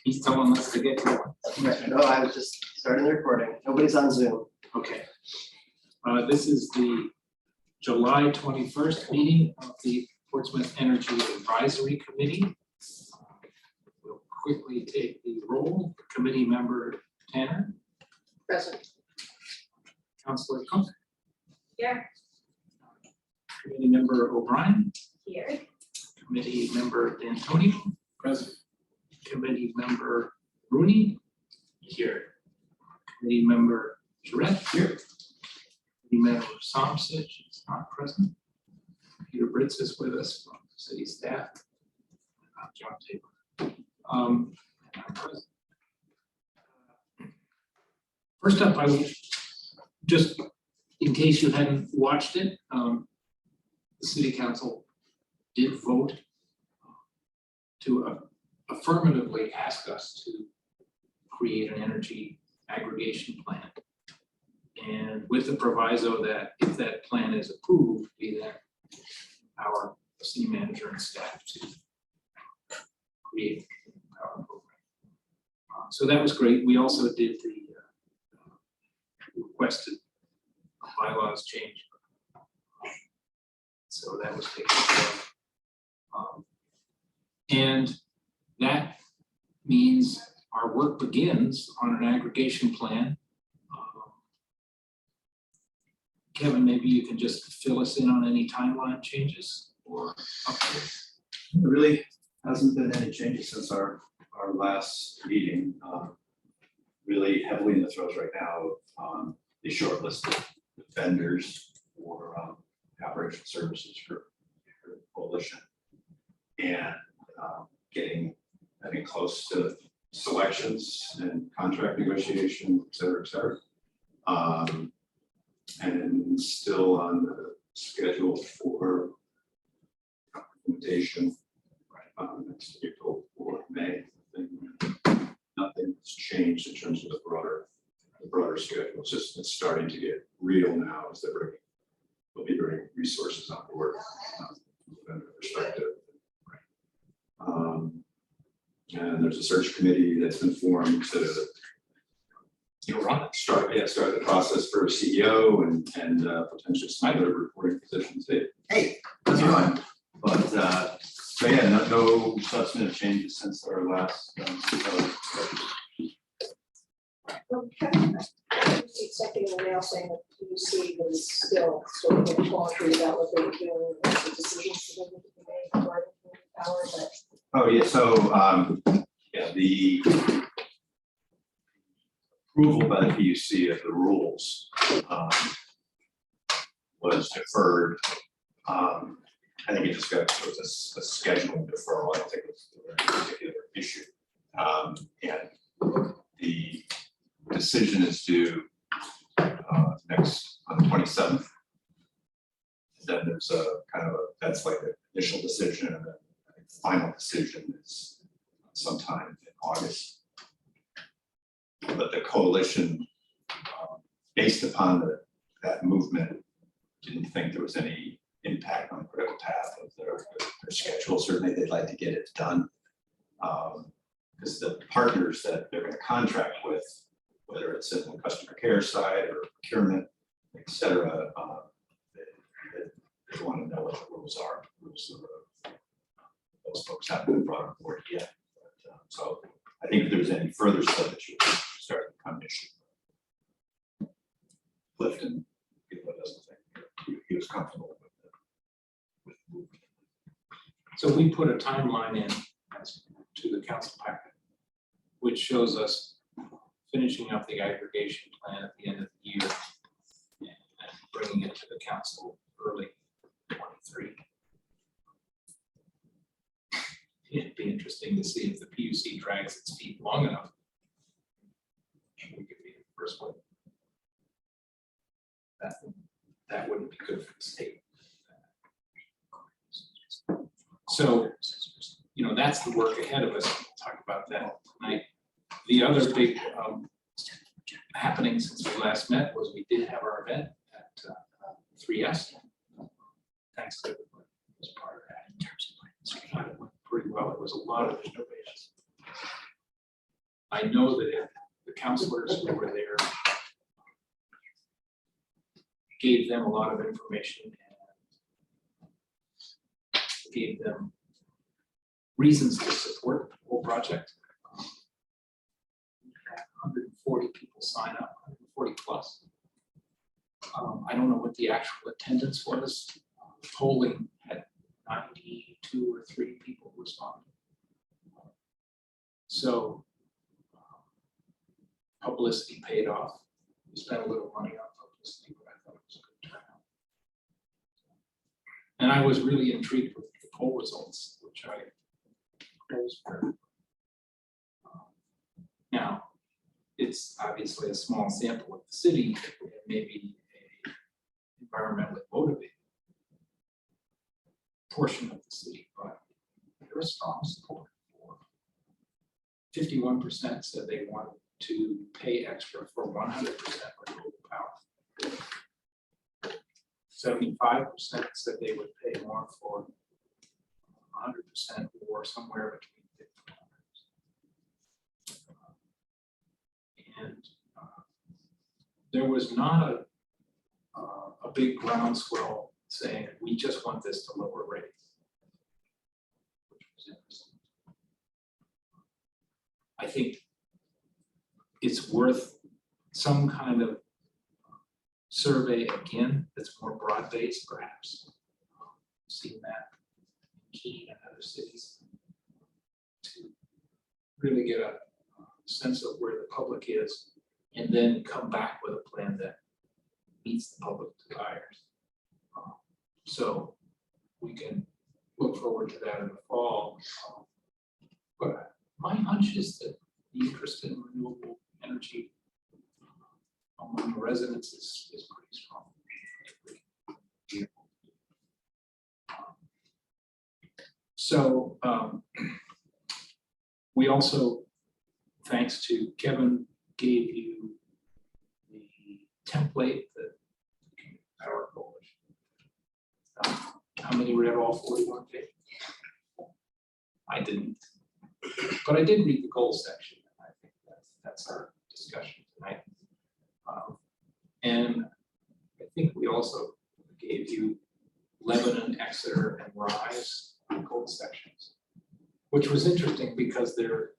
He's telling us to get going. Right, no, I was just starting the recording. Nobody's on Zoom. Okay. This is the July 21st meeting of the Portsmouth Energy Advisory Committee. We'll quickly take the roll. Committee member Tanner. Present. Councilor Cook. Here. Committee member O'Brien. Here. Committee member D'Antonio. Present. Committee member Rooney. Here. Committee member Charette. Here. Committee member Somsich is not present. Peter Britz is with us from city staff. John Tabor. I'm present. First up, I will just, in case you hadn't watched it, the city council did vote to affirmatively ask us to create an energy aggregation plan. And with the proviso that if that plan is approved, we then empower the city manager and staff to create our program. So that was great. We also did the requested bylaws change. So that was taken care of. And that means our work begins on an aggregation plan. Kevin, maybe you can just fill us in on any timeline changes or updates. There really hasn't been any changes since our last meeting. Really heavily in the throes right now of the short list of vendors for operation services for coalition, and getting close to selections and contract negotiation, et cetera, et cetera. And still on the schedule for implementation, next April or May. Nothing has changed in terms of the broader schedule. It's starting to get real now as we'll be bringing resources on board from the perspective. And there's a search committee that's been formed to start the process for a CEO and potentially some other reporting positions. Hey, how's it going? But so yeah, no substantive changes since our last. Kevin, I received something in the mail saying that PUC was still sort of in quandary about what they were doing, and the decisions that needed to be made regarding power, but. Oh yeah, so yeah, the approval by the PUC of the rules was deferred. I think it just got sort of a scheduling deferral. I don't think it was a very particular issue. And the decision is due next on the 27th. Then there's a kind of that's like the initial decision, and then I think the final decision is sometime in August. But the coalition, based upon that movement, didn't think there was any impact on the critical path of their schedule. Certainly they'd like to get it done, because the partners that they're going to contract with, whether it's in the customer care side or procurement, et cetera, they want to know what the rules are. Rules of the road. Those folks haven't been brought on board yet. But, so I think if there's any further stuff that should start to become an issue. Clifton, people doesn't think he was comfortable with the movement. So we put a timeline in to the council packet, which shows us finishing up the aggregation plan at the end of the year and bringing it to the council early 23. It'd be interesting to see if the PUC drags its feet long enough. We could be the first one. That wouldn't be good for the state. So, that's the work ahead of us. We'll talk about that tonight. The other big happening since we last met was we did have our event at 3S. Thanks to everybody who was part of that. In terms of it went pretty well. It was a lot of innovation. I know that the counselors who were there gave them a lot of information and gave them reasons to support the whole project. We had 140 people sign up, 140 plus. I don't know what the actual attendance was. Polling had 92 or 3 people respond. So publicity paid off. We spent a little money on publicity, but I thought it was a good turnout. And I was really intrigued with the poll results, which I closed for. Now, it's obviously a small sample of the city, and maybe a environmentally motivated portion of the city, but there was strong support for. 51% said they wanted to pay extra for 100% renewable power. 75% said they would pay more for 100% or somewhere between 50 and 100%. And there was not a big groundswell saying, we just want this to lower rates. Which was interesting. I think it's worth some kind of survey again that's more broad-based, perhaps. Seen that in Keene and other cities to really get a sense of where the public is, and then come back with a plan that meets the public desires. So we can look forward to that in the fall. But my hunch is that the interest in renewable energy among the residents is pretty strong. So we also, thanks to Kevin, gave you the template that Power Coalition. How many read all 41 pages? I didn't, but I did read the goals section. And I think that's our discussion tonight. And I think we also gave you Lebanon, Exeter, and Rise goal sections, which was interesting because they're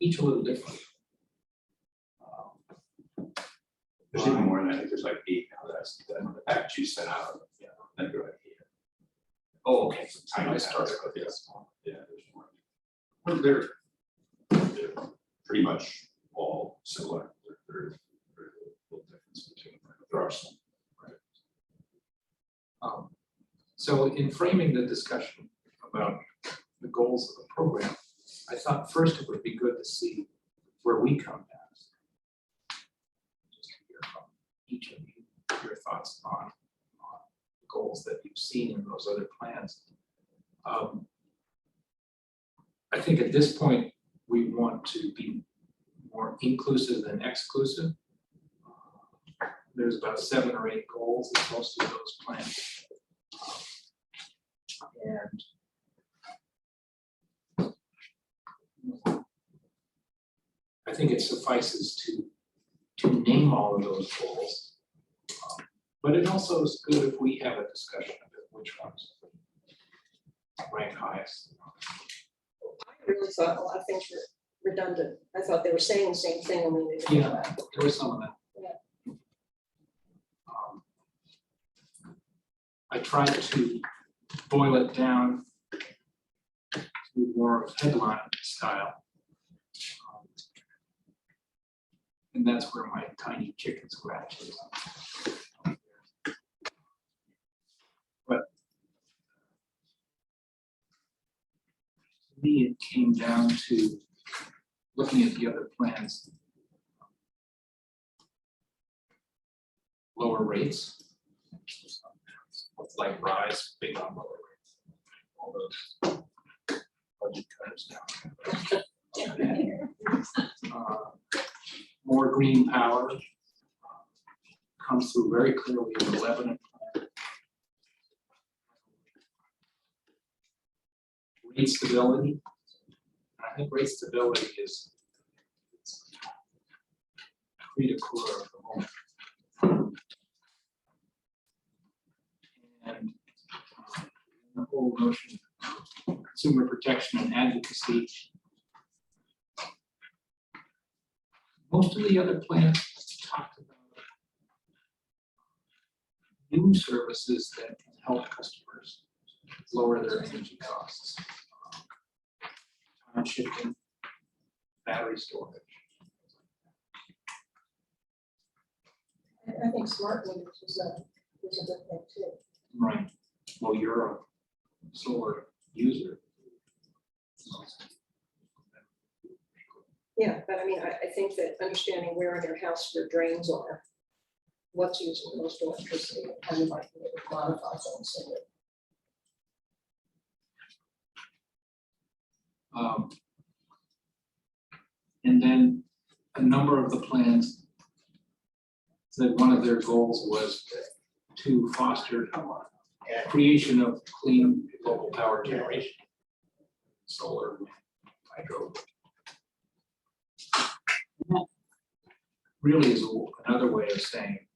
each a little different. There's even more than I think there's like 8 now. That's the package you sent out. Yeah, I think you're right here. Oh, okay. Tiny I package, started but with yeah, this. yeah, there's more. Well, they're pretty much all similar. There's a little difference between them. There are some. So in framing the discussion about the goals of the program, I thought first it would be good to see where we come down. Just to hear from each of you, your thoughts on the goals that you've seen in those other plans. I think at this point, we want to be more inclusive than exclusive. There's about 7 or 8 goals in most of those plans. And I think it suffices to name all of those goals. But it also is good if we have a discussion of which ones rank highest. I really thought a lot of things were redundant. I thought they were saying the same thing only they didn't. Yeah, there was some of that. Yeah. I tried to boil it down to more of headline style. And that's where my tiny chicken scratch is. But to me, it came down to looking at the other plans. Lower rates. Like Rise, big on lower rates. All those budget cutters now. More green power comes through very clearly in the Lebanon plan. Rate stability. I think rate stability is read a quarter of the moment. And the whole notion of consumer protection and advocacy. Most of the other plans talked about new services that can help customers lower their energy costs. Time shifting, battery storage. I think smart meters is a good thing too. Right. Well, you're a solar user. Yeah, but I mean, I think that understanding where in your house your drains are, what's using the most electricity, and how you might be able to modify things so that And then a number of the plans said one of their goals was to foster creation of clean local power generation. Solar, wind, hydro. That really is another way of saying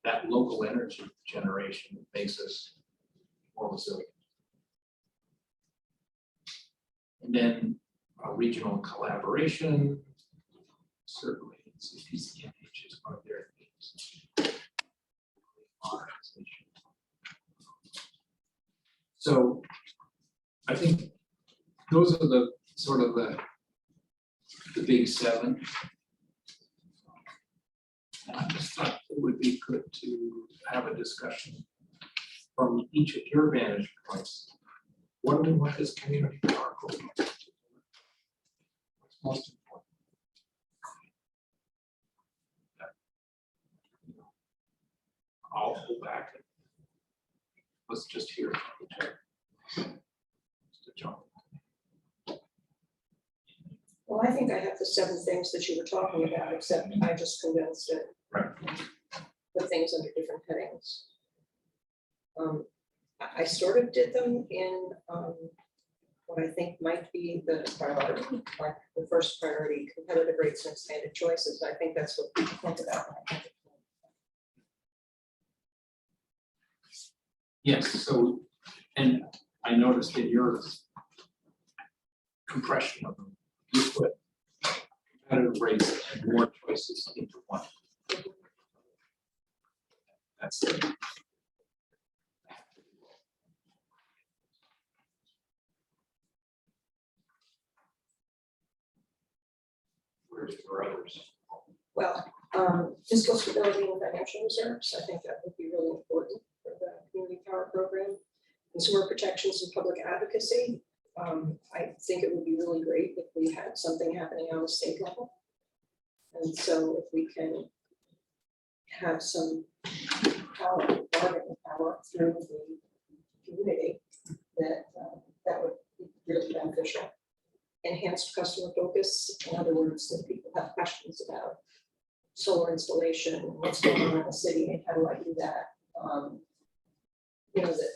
that local energy generation makes us more resilient. And then regional collaboration, certainly CPCNH is one of their themes. Modernization. So I think those are the sort of the big seven. And I just thought it would be good to have a discussion from each of your vantage points. What do we want this community power program to do? What's most important? I'll pull back and let's just hear from each other. Mr. John. well, I think I have the 7 things that you were talking about, except I just condensed it. Right. The things under different headings. I sort of did them in what I think might be the priority, like the first priority, competitive rates and expanded choices. I think that's what people think about when I think of Yes, so, and I noticed in yours compression of them, you put competitive rates and more choices into one. That's it. Where's for others? Well, fiscal stability and financial reserves, I think that would be really important for the community power program. Consumer protections and public advocacy. I think it would be really great if we had something happening on the state level. And so if we can have some power, bargaining power through the community, that would be really beneficial. Enhanced customer focus, in other words, that people have questions about solar installation, what's going on in the city, and how do I do that? That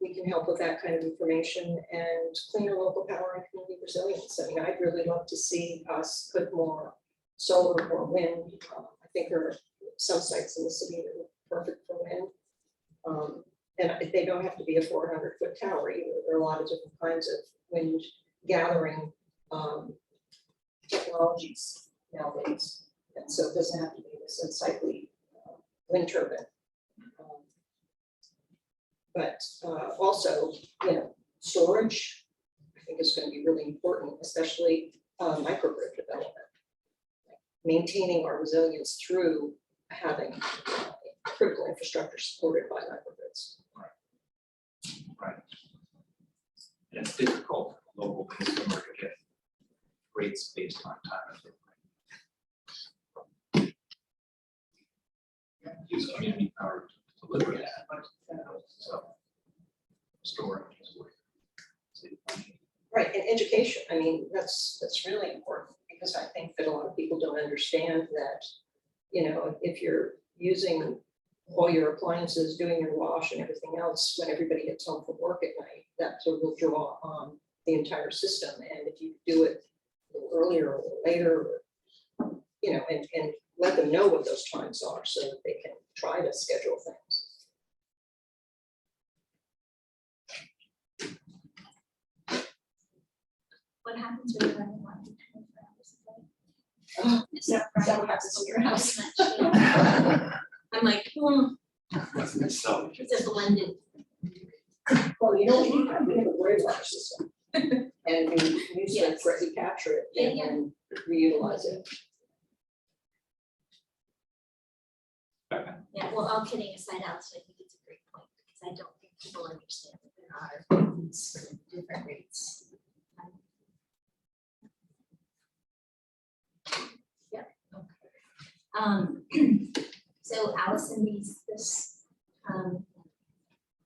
we can help with that kind of information, and cleaner local power and community resilience. I mean, I'd really love to see us put more solar or wind. I think there are some sites in the city that are perfect for wind. And they don't have to be a 400-foot tower either. There are a lot of different kinds of wind gathering technologies nowadays. And so it doesn't have to be this unsightly wind turbine. But also, storage, I think is going to be really important, especially microgrid development. Maintaining our resilience through having critical infrastructure supported by microgrids. Right. And it's difficult for the local consumer to get rates based on time. Use community power to deliver that. So storage is worth it. Right, and education, I mean, that's really important, because I think that a lot of people don't understand that, if you're using all your appliances, doing your wash and everything else, when everybody gets home from work at night, that sort of will draw on the entire system. And if you do it a little earlier or later, you know, and let them know what those times are so that they can try to schedule things. What happens when you're running 24 hours a day? Oh, Is yeah, that that right? happens in your house. I'm like, That's myself. it's a blended. Well, you know, we have a great water system. And we use it, Yes. we capture it and Yeah, then reutilize it. Yeah, well, all kidding aside, Alice, I think it's a great point, because I don't think people understand that there are these sort of different rates. Yep, okay. So Allison, this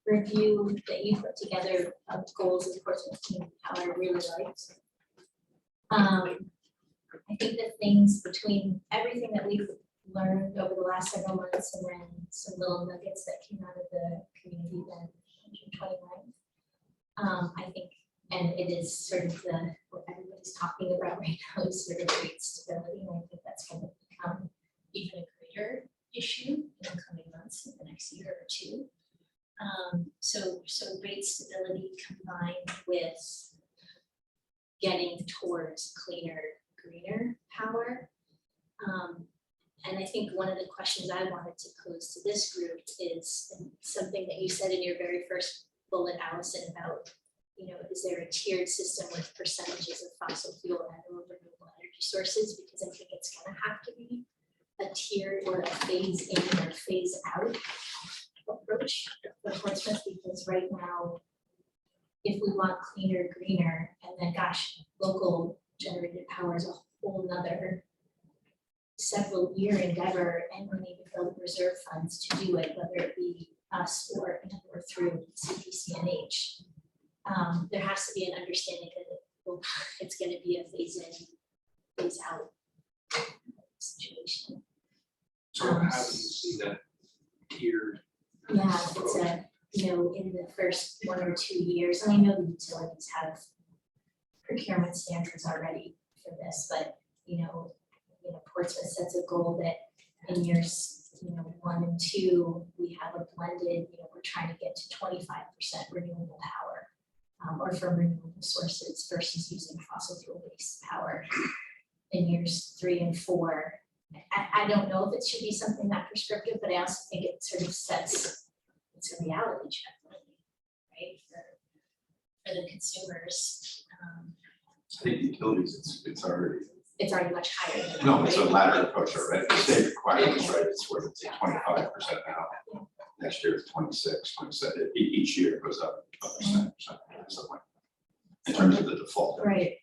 review that you put together of goals of Portsmouth Community Power, I really liked. I think the things between everything that we've learned over the last several months and then some little nuggets that came out of the community event on June 29th. I think, and it is sort of what everybody's talking about right now is sort of rate stability, and I think that's going to become even a greater issue in the coming months, in the next year or two. So rate stability combined with getting towards cleaner, greener power. And I think one of the questions I wanted to pose to this group is something that you said in your very first bullet, Allison, about, you know, is there a tiered system with percentages of fossil fuel and renewable energy sources? Because I think it's gonna have to be a tier or a phase in or phase out approach for Portsmouth, because right now, if we want cleaner, greener, and then gosh, local generated power is a whole nother several year endeavor, and we need to build reserve funds to do it, whether it be us or through CPCNH. There has to be an understanding that it's going to be a phase in, phase out situation. So how do you see that tiered? Yeah, it's in the first 1 or 2 years, and I know the utilities have procurement standards already for this, but Portsmouth sets a goal that in years 1 and 2, we have a blended, we're trying to get to 25% renewable power, or from renewable sources versus using fossil fuel based power in years 3 and 4. I don't know if it should be something that prescriptive, but I also think it sort of sets, it's a reality check, right, for the consumers. I think utilities, it's already, much higher than that, no, it's a right? ladder approach already, the state requirements, right, it's where it's 25% now. Next year it's 26, 27, each year it goes up a percent, something. In terms of the default. Right,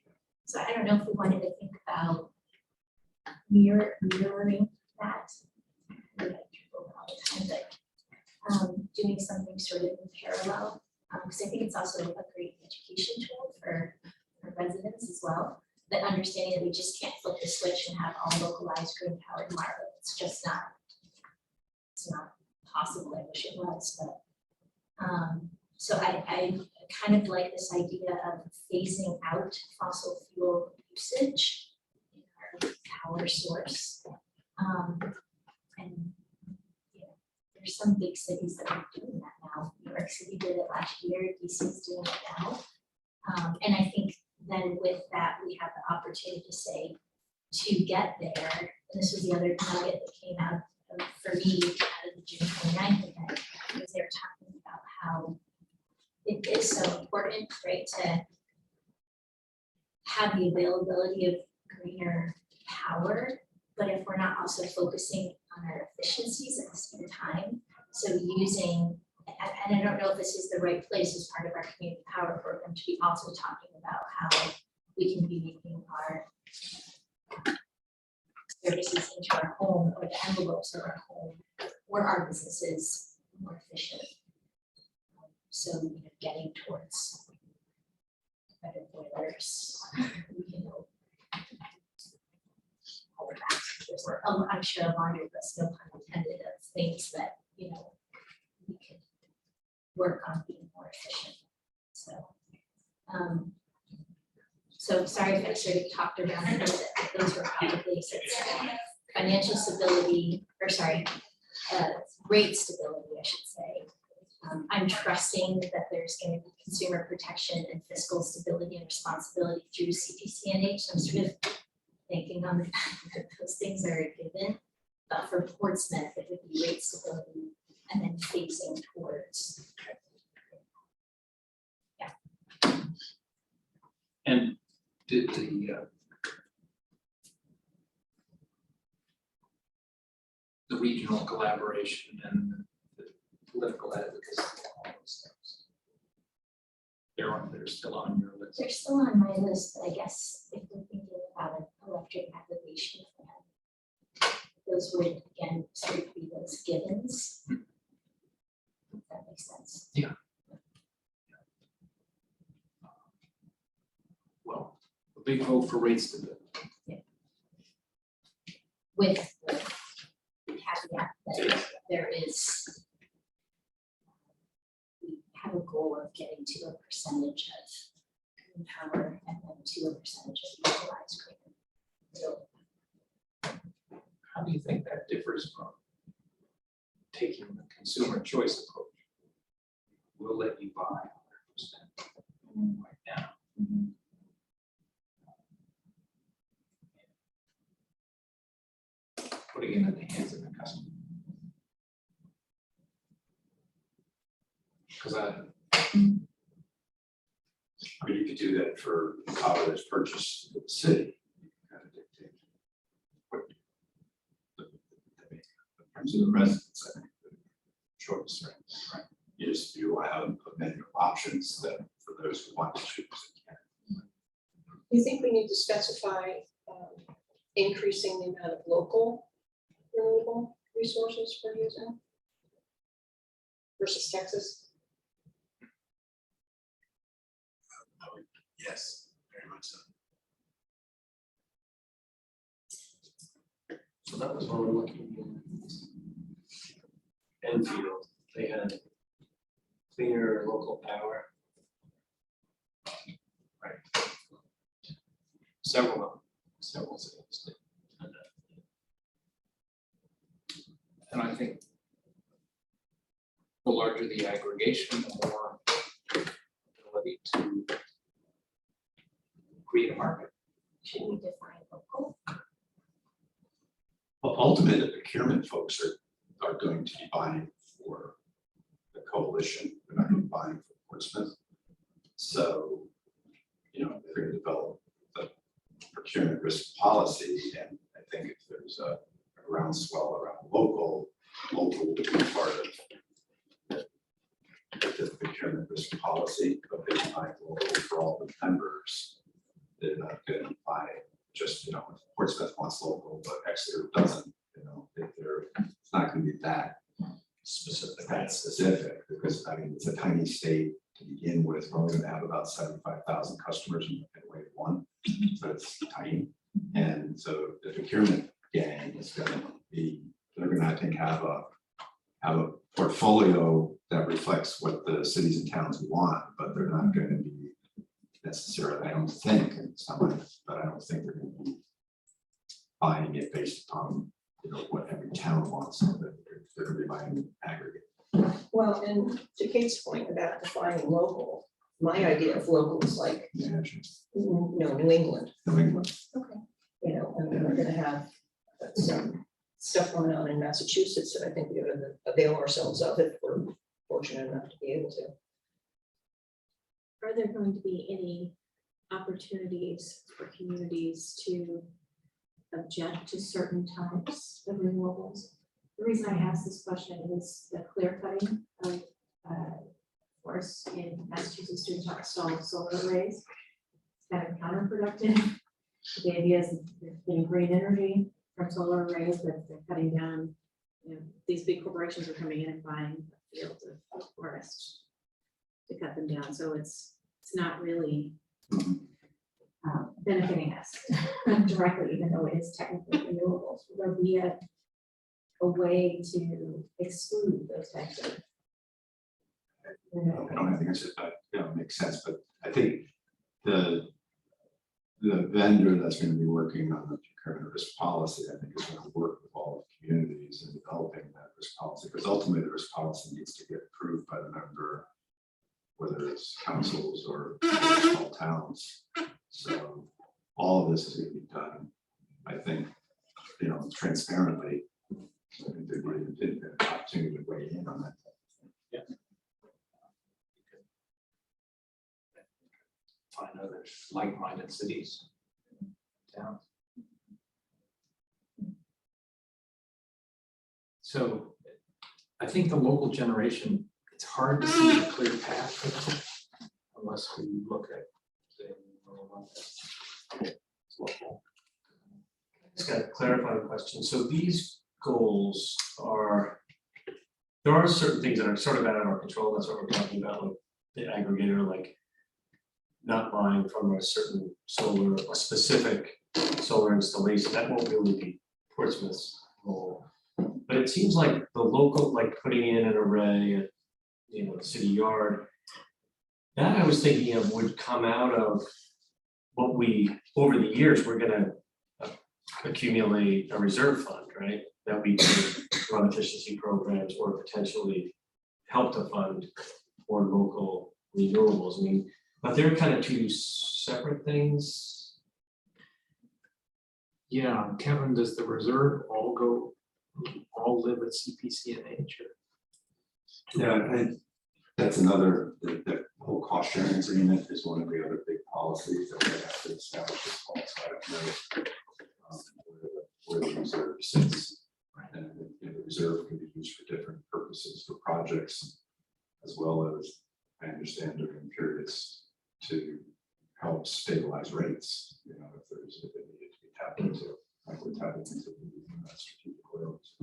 so I don't know if we wanted to think about mirroring that. We have people all the time, but doing something sort of in parallel, because I think it's also a great education tool for residents as well. That understanding that we just can't flip the switch and have all localized green power tomorrow. It's just not. It's not possible. I wish it was, but so I kind of like this idea of phasing out fossil fuel usage in our power source. And there's some big cities that are doing that now. New York City did it last year. DC is doing it now. And I think then with that, we have the opportunity to say, to get there, and this was the other nugget that came out for me out of the June 29th event, because they were talking about how it is so important, right, to have the availability of greener power, but if we're not also focusing on our efficiencies at the same time, so using, and I don't know if this is the right place as part of our community power program to be also talking about how we can be making our services into our home or the envelopes of our home or our businesses more efficient. So getting towards better boilers, all of that. There's I'm sure a laundry list, no pun intended, of things that we could work on being more efficient. So So sorry if I sort of talked around a little bit, but those were probably financial stability, or sorry, rate stability, I should say. I'm trusting that there's going to be consumer protection and fiscal stability and responsibility through CPCNH. So I'm sort of thinking on the fact that those things are a given. But for Portsmouth, it would be rate stability and then phasing towards. And did the regional collaboration and the political advocacy, all those things, they're still on your list. They're still on my list, but I guess if we're thinking about an electric aggregation plan, those would again sort of be those givens. If that makes sense. Well, a big vote for rate stability. With the caveat that there is, we have a goal of getting to a percentage of green power and then to a percentage of utilized green. So How do you think that differs from taking the consumer choice approach? We'll let you buy 100% right now. Putting it in the hands of the customer. Because I mean, you could do that for power that's purchased in the city. You can kind of dictate what in terms of the residents, I think, the choice, right? You have a menu of options that for those who want to choose. Do you think we need to specify increasing the amount of local renewable resources we're using versus Texas? Yes, very much so. So that was when we're looking in Enfield, they had cleaner local power. several cities did. And I think the larger the aggregation, the more ability to create a market. should we define local? Well, ultimately, the procurement folks are going to be buying for the coalition, they're not going to be buying for Portsmouth. So, they're going to develop the procurement risk policy, and I think if there's a groundswell around local will be part of the procurement risk policy, but they're buying local for all the members. They're not going to buy just, if Portsmouth wants local, but Exeter doesn't, it's not going to be that specific, because it's a tiny state to begin with. We're only going to have about 75,000 customers in wave one, so it's tiny. And so the procurement gang is going to be, they're going to, I think, have a portfolio that reflects what the cities and towns want, but they're not going to be necessarily, I don't think, and but I don't think they're going to be buying it based upon what every town wants. So that they're going to be buying aggregate. Well, and to Kate's point about defining local, my idea of local is like, New England. New England. Okay. And then we're gonna have some stuff going on in Massachusetts that I think we ought to avail ourselves of if we're fortunate enough to be able to. Are there going to be any opportunities for communities to object to certain types of renewables? The reason I ask this question is the clear cutting of forests in Massachusetts to install solar arrays. It's kind of counterproductive. The idea is there's getting green energy from solar arrays, but they're cutting down, these big corporations are coming in and buying fields of forest to cut them down. So it's not really benefiting us directly, even though it is technically renewables. Will there be a way to exclude those types of? I don't have the answer, but makes sense. But I think the the vendor that's gonna be working on the procurement risk policy, I think is gonna work with all the communities in developing that risk policy, because ultimately the risk policy needs to get approved by the member, whether it's councils or small towns. So all of this is gonna be done, I think, transparently. So I think there'd be an opportunity to weigh in on that. Find other like-minded cities, towns. So I think the local generation, it's hard to see a clear path for them unless we look at the local. Just got a clarifying question. So these goals are, there are certain things that are sort of out of our control. That's what we're talking about, like the aggregator, like not buying from a certain solar, a specific solar installation. That won't really be Portsmouth's goal. But it seems like the local, like putting in an array at, the city yard, that I was thinking of would come out of what we, over the years, we're gonna accumulate a reserve fund, right? That we can run efficiency programs or potentially help to fund for local renewables. I mean, but they're kind of two separate things. Yeah, Kevin, does the reserve all live at CPCNH or? Yeah, that's another, the whole cost sharing agreement is one of the other big policies that we have to establish as well. So I don't know where the reserve sits. And the reserve can be used for different purposes, for projects, as well as, I understand, during periods to help stabilize rates, if it needed to be tapped into, like we're tapping into strategic oils.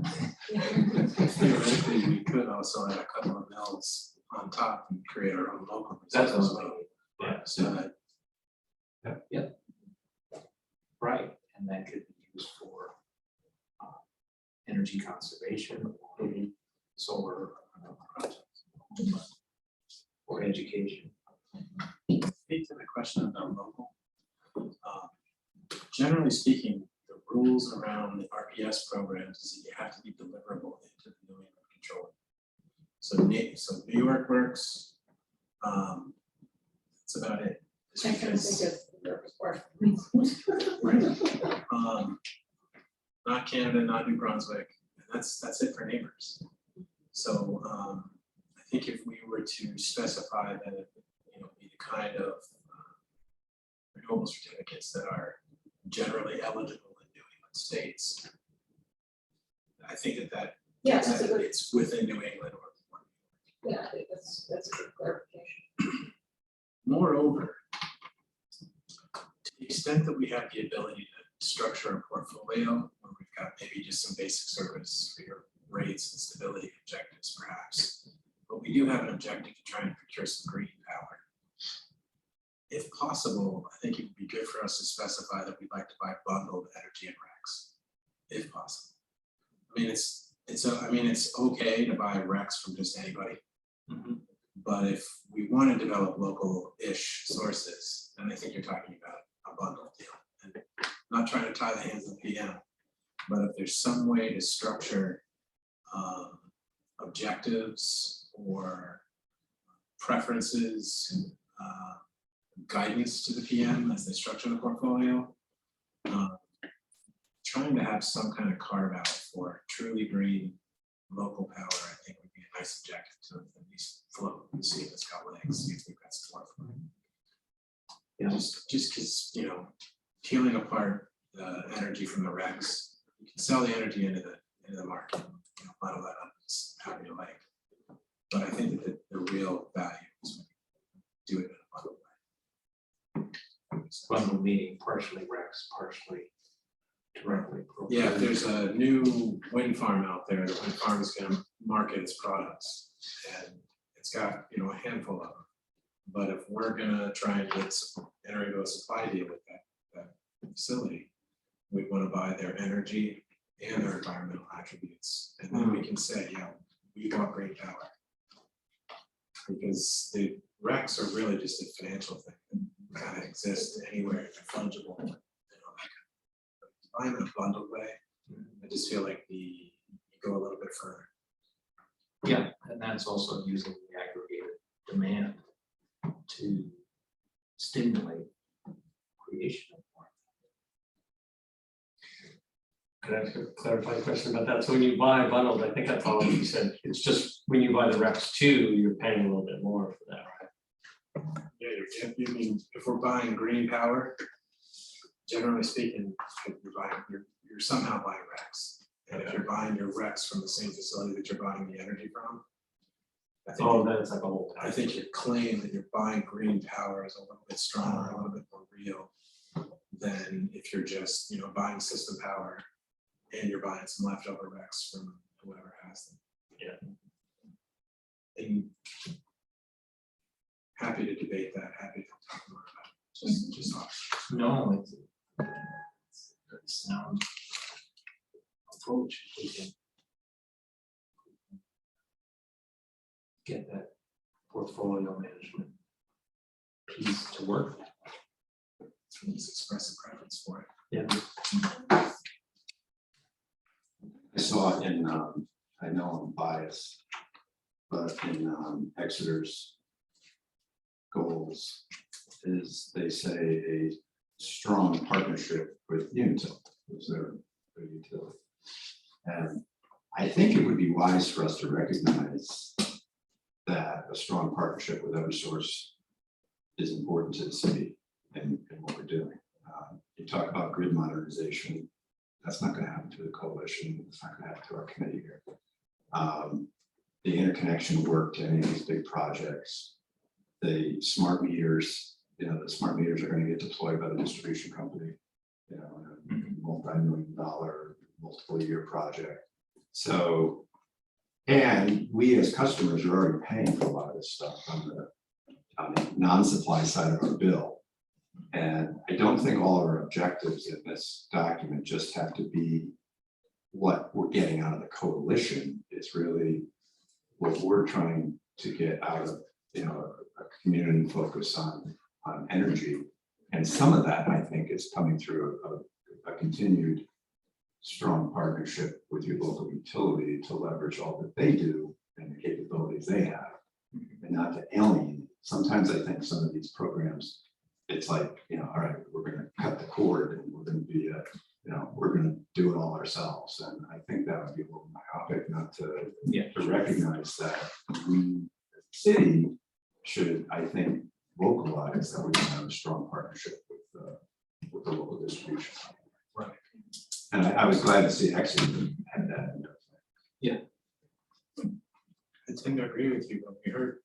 Theoretically, we could also add a couple of mills on top and create our own local. That's reserve as what I'm well. Yeah. So that Right, and that could be used for energy conservation or solar projects or education. speak to the question about local. Generally speaking, the rules around the RPS programs is that you have to be deliverable into the New England control. So New York works. That's about it. Just I can because- think of the report. Right. Not Canada, not New Brunswick, and that's it for neighbors. So I think if we were to specify that it be the kind of renewable certificates that are generally eligible in New England states, I think that Yeah, that's a good, it's within New England or. yeah, I think that's a good clarification. Moreover, to the extent that we have the ability to structure a portfolio where we've got maybe just some basic service for your rates and stability objectives perhaps, but we do have an objective to try and procure some green power. If possible, I think it would be good for us to specify that we'd like to buy bundled energy and RECs, if possible. I mean, it's okay to buy RECs from just anybody. But if we want to develop local-ish sources, then I think you're talking about a bundle deal. And not trying to tie the hands of the PM, but if there's some way to structure objectives or preferences, guidance to the PM as they structure the portfolio, trying to have some kind of carve out for truly green local power, I think would be a nice objective to at least float and see if it's got legs, see if we've got support for it. Yeah, just because, peeling apart the energy from the RECs, you can sell the energy into the market, bottle that up, it's however you like. But I think that the real value is when you do it in a bundle way. Bundle meaning partially RECs, partially directly. Yeah, if there's a new wind farm out there, the wind farm is gonna market its products, and it's got, a handful of them. But if we're gonna try and enter into a supply deal with that facility, we wanna buy their energy and their environmental attributes, and then we can say, yeah, we want green power. Because the RECs are really just a financial thing. kind of exist anywhere, they're fungible, you know, I'm in a bundled way. I just feel like you go a little bit further. Yeah, and that's also using the aggregated demand to stimulate creation of more. Could I ask a clarifying question about that? So when you buy bundled, I think I followed what you said, it's just when you buy the Rex 2, you're paying a little bit more for that, right? Yeah, you mean, if we're buying green power, generally speaking, if you're somehow buying RECs. And if you're buying your RECs from the same facility that you're buying the energy from, Oh, then it's like a whole. I think your claim that you're buying green power is a little bit stronger, a little bit more real than if you're just, you know, buying system power and you're buying some leftover RECs from whoever has them. Yeah. And happy to debate that, happy to talk more about it, just off. No, it's a sound approach. We can get that portfolio management piece to work. Let's express a preference for it. Yeah. I saw in, I know I'm biased, but in Exeter's goals is they say a strong partnership with Unitil, who's their utility. And I think it would be wise for us to recognize that a strong partnership with Eversource is important to the city and what we're doing. You talk about grid modernization. That's not going to happen to the coalition. It's not going to happen to our committee here. The interconnection work to any of these big projects, the smart meters, you know, the smart meters are going to get deployed by the distribution company, you know, in a multi-million-dollar, multiple-year project. So, and we as customers are already paying for a lot of this stuff on the non-supply side of our bill. And I don't think all of our objectives in this document just have to be what we're getting out of the coalition. It's really what we're trying to get out of, you know, a community focus on energy. And some of that, I think, is coming through a continued strong partnership with your local utility to leverage all that they do and the capabilities they have, and not to alienate. Sometimes I think some of these programs, it's like, you know, all right, we're going to cut the cord and we're going to be, you know, we're going to do it all ourselves. And I think that would be a little myopic not to, to recognize that we, as a city, should, I think, vocalize that we can have a strong partnership with the local distribution. Right. And I was glad to see Exeter had that. I tend to agree with you, but we heard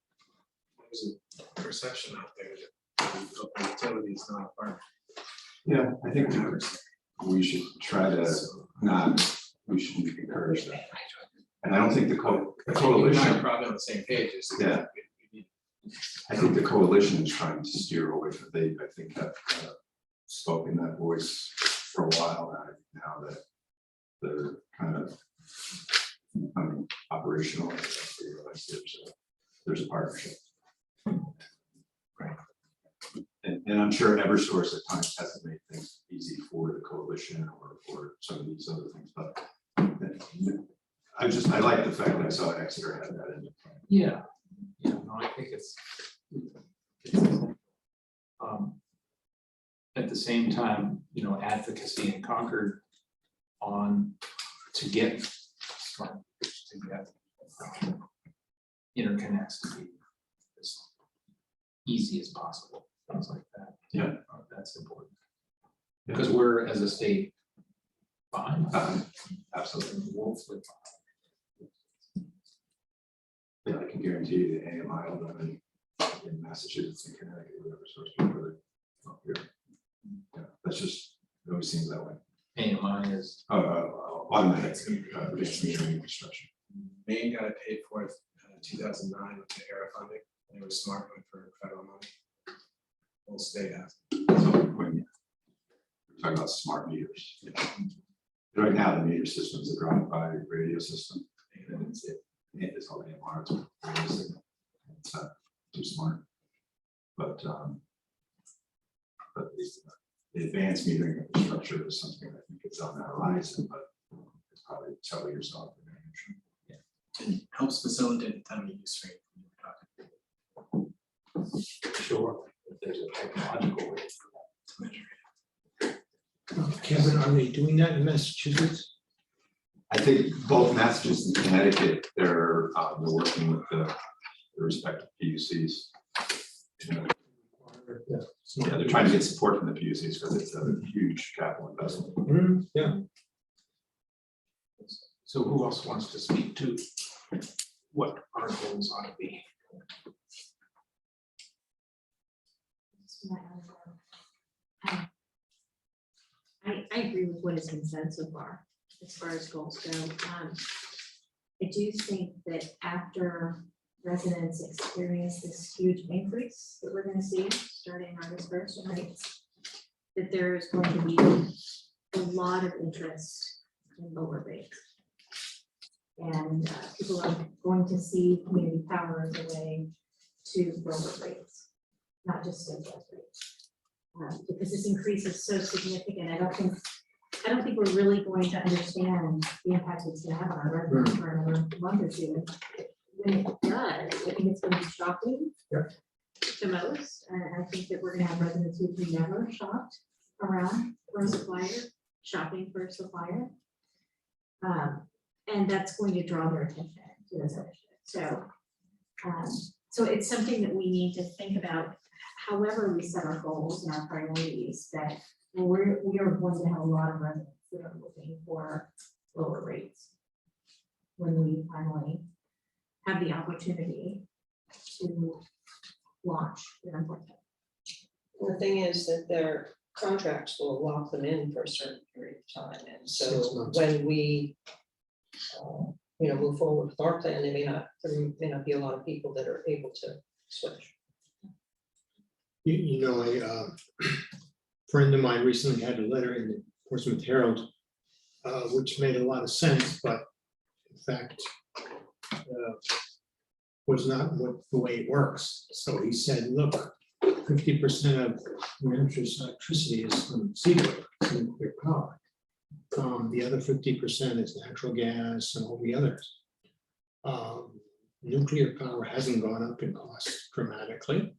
there's a perception out there that the local utility is not a partner. Yeah, I think we should try to we should encourage that. And I don't think the coalition. We're probably on the same page. Yeah. I think the coalition is trying to steer away from, I think have spoken that voice for a while now that they're kind of becoming operational. They realize there's a partnership. Right. And I'm sure Eversource at times hasn't made things easy for the coalition or some of these other things, but I like the fact that I saw Exeter had that in it. Yeah, no, I think it's at the same time, you know, advocacy in Concord to get interconnects to be as easy as possible, things like that. Yeah. That's important. Because we're, as a state, fine. Absolutely. Woefully fine. Yeah, I can guarantee you the AMI will done in Massachusetts and Connecticut, whatever source further up here. Yeah, that's just, it always seems that way. AMI is, Automatic distribution infrastructure. Maine got it paid for it in 2009 with the ERA funding. It was smart one for federal money. Whole state has. So when we're talking about smart meters, right now the meter system is a drive-by radio system, and it's called AMR. It's a radio signal. It's not too smart, but but the advanced metering infrastructure is something I think is on the horizon, but it's probably several years off. And helps facilitate the time of use rate. when we're talking Sure, if there's a technological way for that. to measure it. Kevin, are they doing that in Massachusetts? I think both Massachusetts and Connecticut, they're working with the respective PUCs. You know, yeah, they're trying to get support from the PUCs because it's a huge capital investment. Yeah. So who else wants to speak to what our goals ought to be? I agree with what has been said so far, as far as goals go. I do think that after residents experience this huge increase that we're gonna see starting August 1st, right? That there is going to be a lot of interest in lower rates. And people are going to see community power as a way to lower rates, not just stabilize rates. Because this increase is so significant, I don't think we're really going to understand the impact it's gonna have on our residents for another month or two. When it does, I think it's gonna be shocking to most, and I think that we're gonna have residents who've never shopped around for a supplier, shopping for a supplier. And that's going to draw their attention to this initiative. So it's something that we need to think about, however we set our goals and our priorities, that we are going to have a lot of residents that are looking for lower rates when we finally have the opportunity to launch the unfortunate. And the thing is that their contracts will lock them in for a certain period of time, and 6 so months. when we move forward with our plan, there may not be a lot of people that are able to switch. You know, a friend of mine recently had a letter in the Portsmouth Herald, which made a lot of sense, but in fact, was not what the way it works. So he said, look, 50% of New Hampshire's electricity is from Seabrook, nuclear power. The other 50% is natural gas and all the others. Nuclear power hasn't gone up in cost dramatically,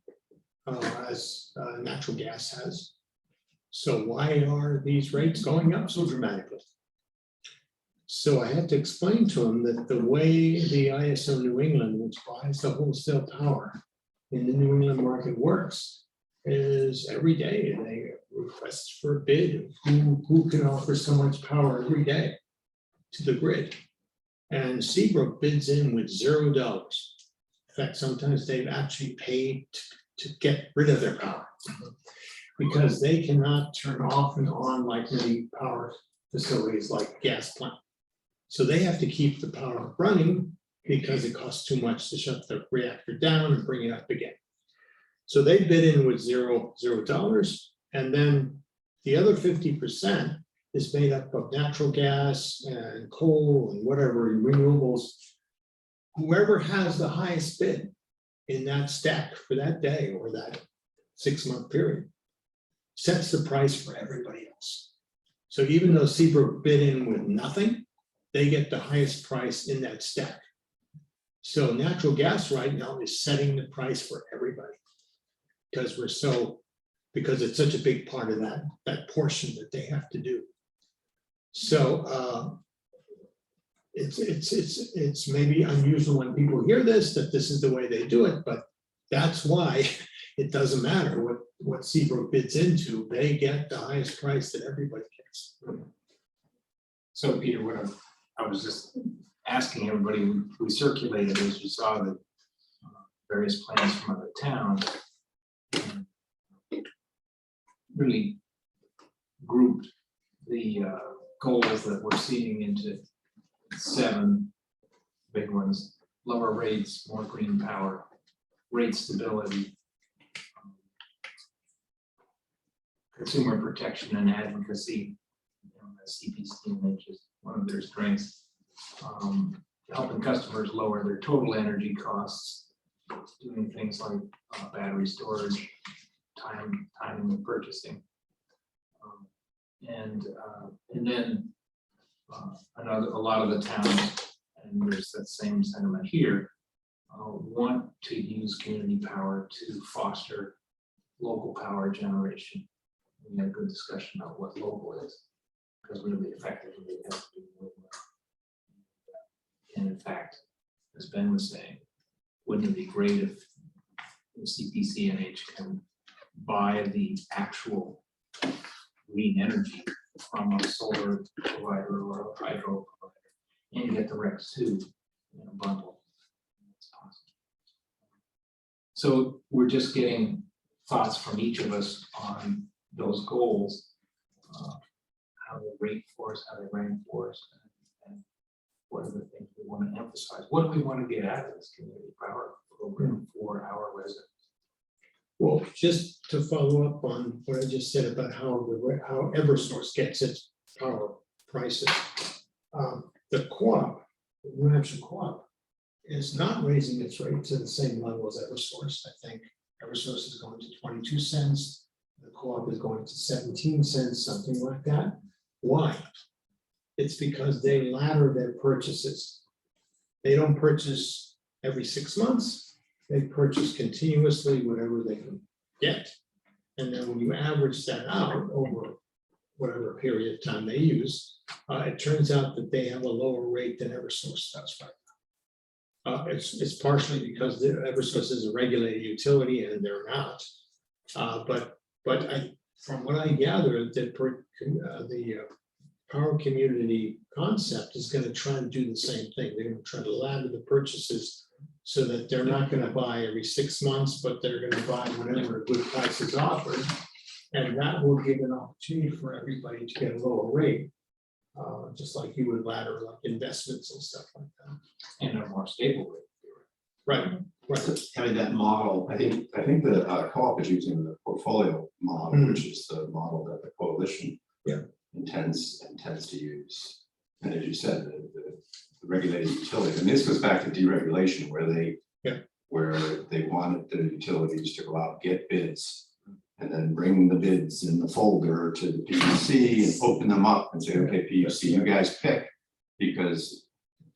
as natural gas has. So why are these rates going up so dramatically? So I had to explain to him that the way the ISO New England, which buys the wholesale power in the New England market, works is every day they request for a bid of who can offer so much power every day to the grid. And Seabrook bids in with $0. In fact, sometimes they've actually paid to get rid of their power because they cannot turn off and on like many power facilities like gas plant. So they have to keep the power running because it costs too much to shut the reactor down and bring it up again. So they bid in with $0, and then the other 50% is made up of natural gas and coal and whatever renewables. Whoever has the highest bid in that stack for that day or that 6-month period sets the price for everybody else. So even though Seabrook bid in with nothing, they get the highest price in that stack. So natural gas right now is setting the price for everybody because because it's such a big part of that portion that they have to do. So it's maybe unusual when people hear this, that this is the way they do it, but that's why it doesn't matter what Seabrook bids into, they get the highest price that everybody gets. So Peter, what I was just asking everybody, we circulated, as you saw, the various plans from other towns. Really grouped the goals that we're seeing into 7 big ones: lower rates, more green power, rate stability, consumer protection and advocacy. CPC is one of their strengths. Helping customers lower their total energy costs, doing things like battery storage, timing of purchasing. And then a lot of the towns, and there's that same sentiment here, want to use community power to foster local power generation. We had a good discussion about what local is, because really effectively it has to be local. And in fact, as Ben was saying, wouldn't it be great if CPCNH can buy the actual green energy from a solar provider or a hydro provider and get the REC 2 in a bundle? It's possible. So we're just getting thoughts from each of us on those goals, how they rate for us, how they rank for us, and what are the things we want to emphasize? What do we want to get out of this community power program for our residents? Well, just to follow up on what I just said about how Eversource gets its power prices. The co-op, the New Hampshire co-op, is not raising its rate to the same level as Eversource. I think Eversource is going to 22 cents. The co-op is going to 17 cents, something like that. Why? It's because they ladder their purchases. They don't purchase every 6 months. They purchase continuously whatever they can get. And then when you average that out over whatever period of time they use, it turns out that they have a lower rate than Eversource does right now. It's partially because Eversource is a regulated utility and they're not. But from what I gather, the power community concept is going to try to do the same thing. They're going to try to ladder the purchases so that they're not going to buy every 6 months, but they're going to buy whenever a good price is offered. And that will give an opportunity for everybody to get a lower rate, just like you would ladder like investments and stuff like that. And a more stable rate. Right, right. Having that model, I think the co-op is using the portfolio model, which is the model that the coalition intends to use. And as you said, the regulated utility, and this goes back to deregulation, where they wanted the utilities to go out, get bids, and then bring the bids in the folder to the PUC and open them up and say, okay, PUC, you guys pick, because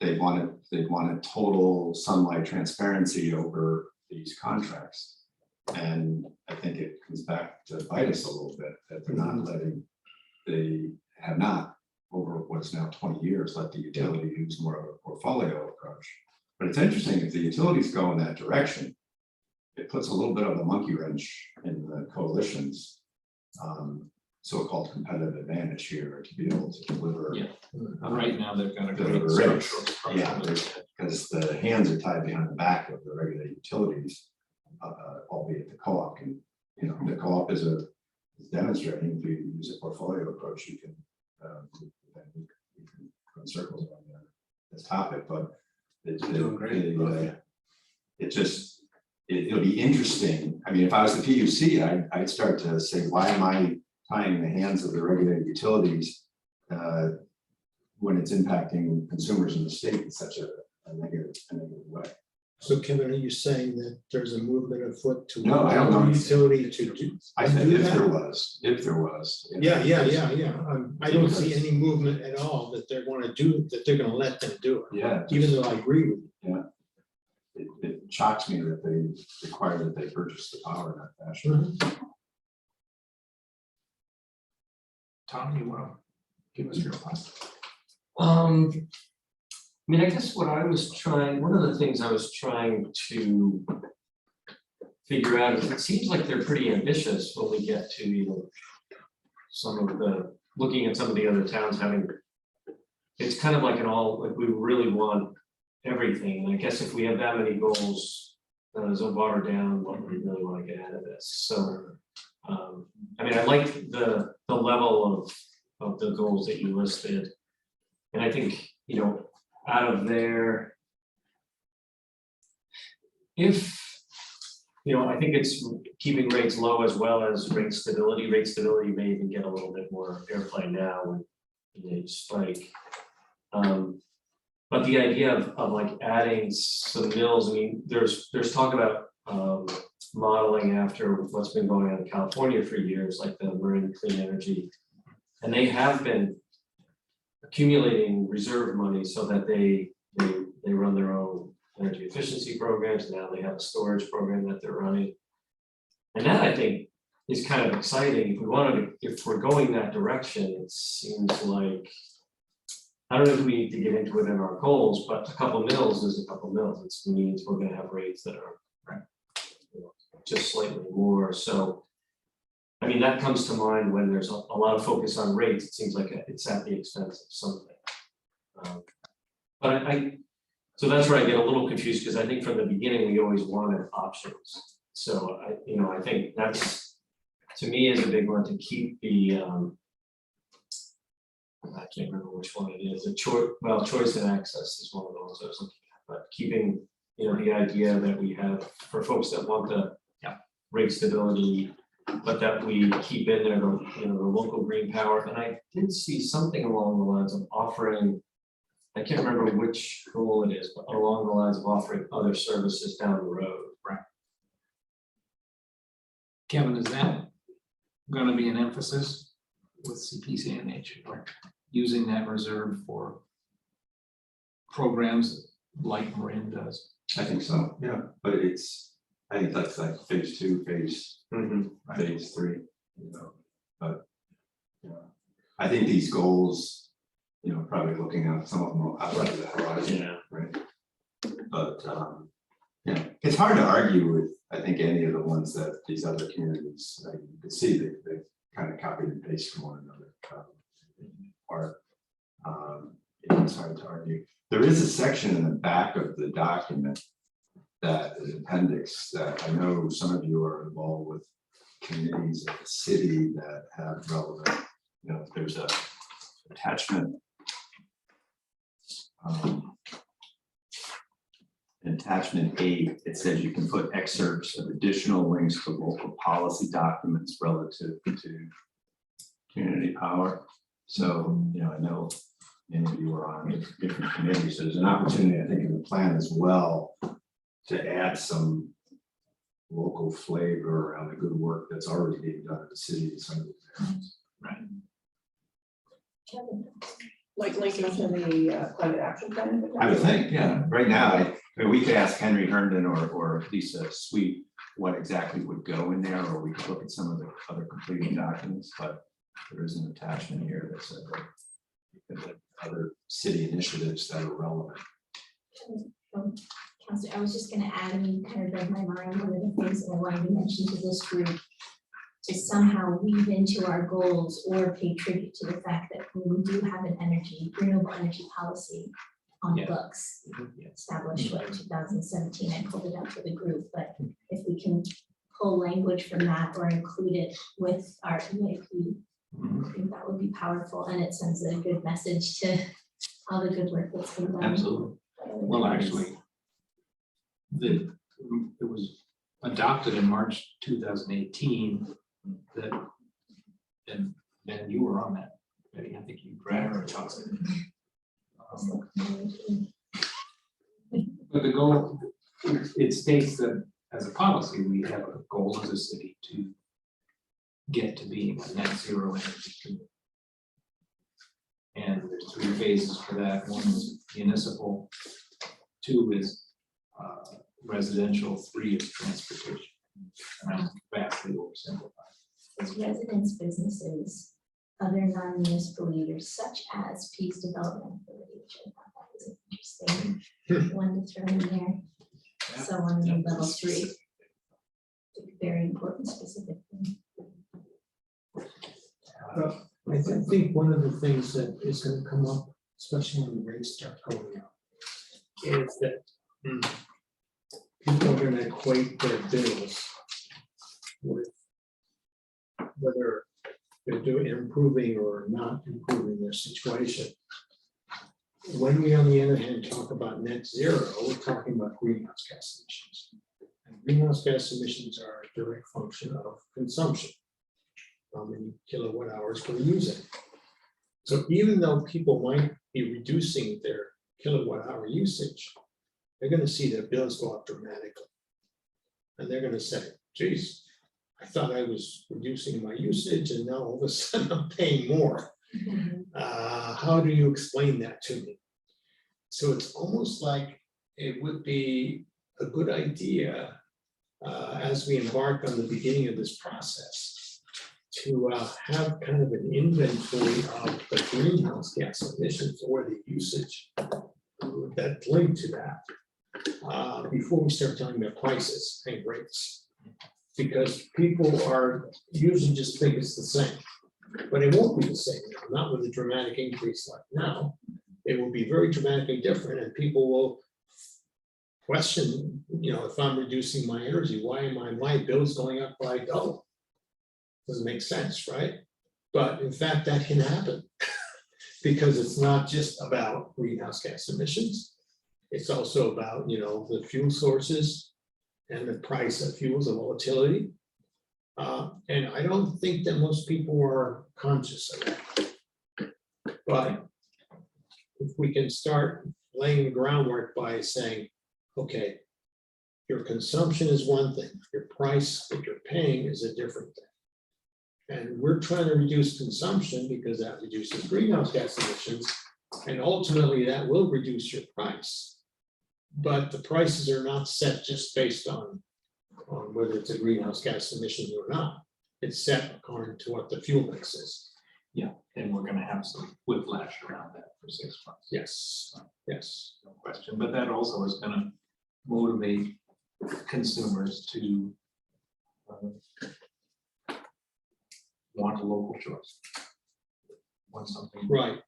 they wanted total sunlight transparency over these contracts. And I think it comes back to bite us a little bit that they're not letting, they have not, over what's now 20 years, let the utility use more of a portfolio approach. But it's interesting, if the utilities go in that direction, it puts a little bit of a monkey wrench in the coalition's so-called competitive advantage here to be able to deliver. Yeah. Right now, they've got a Deliver great rates. structural. Yeah, because the hands are tied behind the back of the regulated utilities, albeit the co-op can, the co-op is demonstrating, if you use a portfolio approach, you can run circles on this topic, but it's Doing great. it'll be interesting. I mean, if I was the PUC, I'd start to say, why am I tying the hands of the regulated utilities when it's impacting consumers in the state in such a negative way? So Kevin, are you saying that there's a movement afoot to No, I don't know. utility to do? I said do if that? there was. Yeah. I don't see any movement at all that they're going to do, that they're going to let them do it, Yeah. even though I agree with you. It shocks me that they require that they purchase the power in that fashion. Tom, you want to give us your thoughts? I mean, I guess one of the things I was trying to figure out is it seems like they're pretty ambitious when we get to looking at some of the other towns having, it's kind of like like we really want everything. And I guess if we have that many goals, does it water down what we really want to get out of this? So, I mean, I like the level of the goals that you listed. And I think, out of there, I think it's keeping rates low as well as rate stability. Rate stability may even get a little bit more airplay now when they spike. But the idea of like adding some mills, I mean, there's talk about modeling after what's been going on in California for years, like the Marin Clean Energy. And they have been accumulating reserve money so that they run their own energy efficiency programs. Now they have a storage program that they're running. And that, I think, is kind of exciting. If we're going that direction, it seems like, I don't know if we need to get into it in our goals, but a couple mils is a couple mils. It means we're gonna have rates that are just slightly more. So, I mean, that comes to mind when there's a lot of focus on rates. It seems like it's at the expense of something. But so that's where I get a little confused, because I think from the beginning, we always wanted options. So I think that's, to me, is a big one, to keep the, I can't remember which one it is, choice and access is one of the ones I was looking at, but keeping, the idea that we have for folks that want the rate stability, but that we keep in there the local green power. And I did see something along the lines of offering, I can't remember which goal it is, but along the lines of offering other services down the road. Kevin, is that gonna be an emphasis with CPCNH, or using that reserve for programs like Marin does? I think so, yeah, but I think that's like phase 2, phase 3, but. I think these goals, probably looking at some of them outside of the horizon, Yeah. right? But, it's hard to argue with, I think, any of the ones that these other communities, you can see they kind of copied and pasted from one another. It's hard to argue. There is a section in the back of the document that is appendix that I know some of you are involved with committees of the city that have relevant, there's a attachment. In attachment 8, it says you can put excerpts of additional links to local policy documents relative to community power. So, I know many of you are on different committees. There's an opportunity, I think, in the plan as well to add some local flavor around the good work that's already being done in the city. Right. Kevin, Like linking to the climate action plan? I would think, yeah. Right now, I mean, we could ask Henry Herndon or Lisa Sweet what exactly would go in there, or we could look at some of the other completing documents, but there is an attachment here that says other city initiatives that are relevant. Counselor, I was just gonna add, and you kind of read my mind, one of the things that I wanted to mention to this group, to somehow weave into our goals or pay tribute to the fact that we do have an renewable energy policy on the Yeah. books, Yeah. established in 2017. I pulled it up for the group, but if we can pull language from that or include it with our EAP, I think that would be powerful, and it sends a good message to all the good work that's been done. Absolutely. Well, actually, it was adopted in March 2018, and then you were on that, Betty. I think you drafted it. But the goal, it states that as a policy, we have a goal as a city to get to being a net zero energy community. And there's 3 phases for that. 1 is municipal, 2 is residential, 3 is transportation. And I'm vastly oversimplified. As residents, businesses, other non-municipal leaders such as Peace Development Authority, which I thought that was an interesting one to throw in there. So on the level 3. Very important specific thing. I think one of the things that is gonna come up, especially when the rates start going up, is that people are gonna equate their bills with whether they're improving or not improving their situation. When we, on the other hand, talk about net zero, we're talking about greenhouse gas emissions. And greenhouse gas emissions are a direct function of consumption. How many kilowatt hours we're using. So even though people might be reducing their kilowatt hour usage, they're gonna see their bills go up dramatically. And they're gonna say, geez, I thought I was reducing my usage and now all of a sudden I'm paying more. How do you explain that to me? So it's almost like it would be a good idea as we embark on the beginning of this process to have kind of an inventory of the greenhouse gas emissions or the usage that's linked to that before we start talking about prices and rates. Because people are usually just think it's the same, but it won't be the same, not with a dramatic increase like now. It will be very dramatically different and people will question, if I'm reducing my energy, why am my bills going up by double? Doesn't make sense, right? But in fact, that can happen because it's not just about greenhouse gas emissions. It's also about, the fuel sources and the price of fuels, the volatility. And I don't think that most people are conscious of that. But if we can start laying the groundwork by saying, okay, your consumption is one thing, your price that you're paying is a different thing. And we're trying to reduce consumption because that reduces greenhouse gas emissions. And ultimately that will reduce your price. But the prices are not set just based on whether it's a greenhouse gas emission or not. It's set according to what the fuel mix is. Yeah, and we're gonna have some whiplash around that for 6 months. Yes, yes. No question, but that also is gonna motivate consumers to want a local choice. Want something, Right,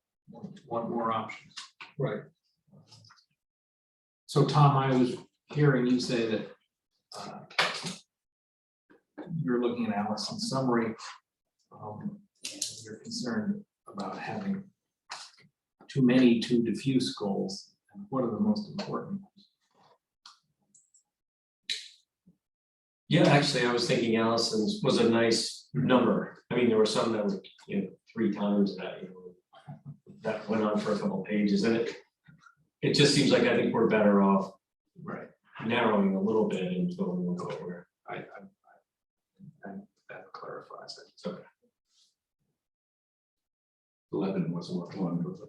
want more options. right. So Tom, I was hearing you say that you're looking at Allison's summary, and you're concerned about having too many too diffuse goals. And what are the most important ones? Yeah, actually, I was thinking Allison's was a nice number. I mean, there were some that were, 3 times that, that went on for a couple of pages, and it just seems like I think we're better off Right. narrowing a little bit and going with what we're. And that clarifies it. So 11 was what one was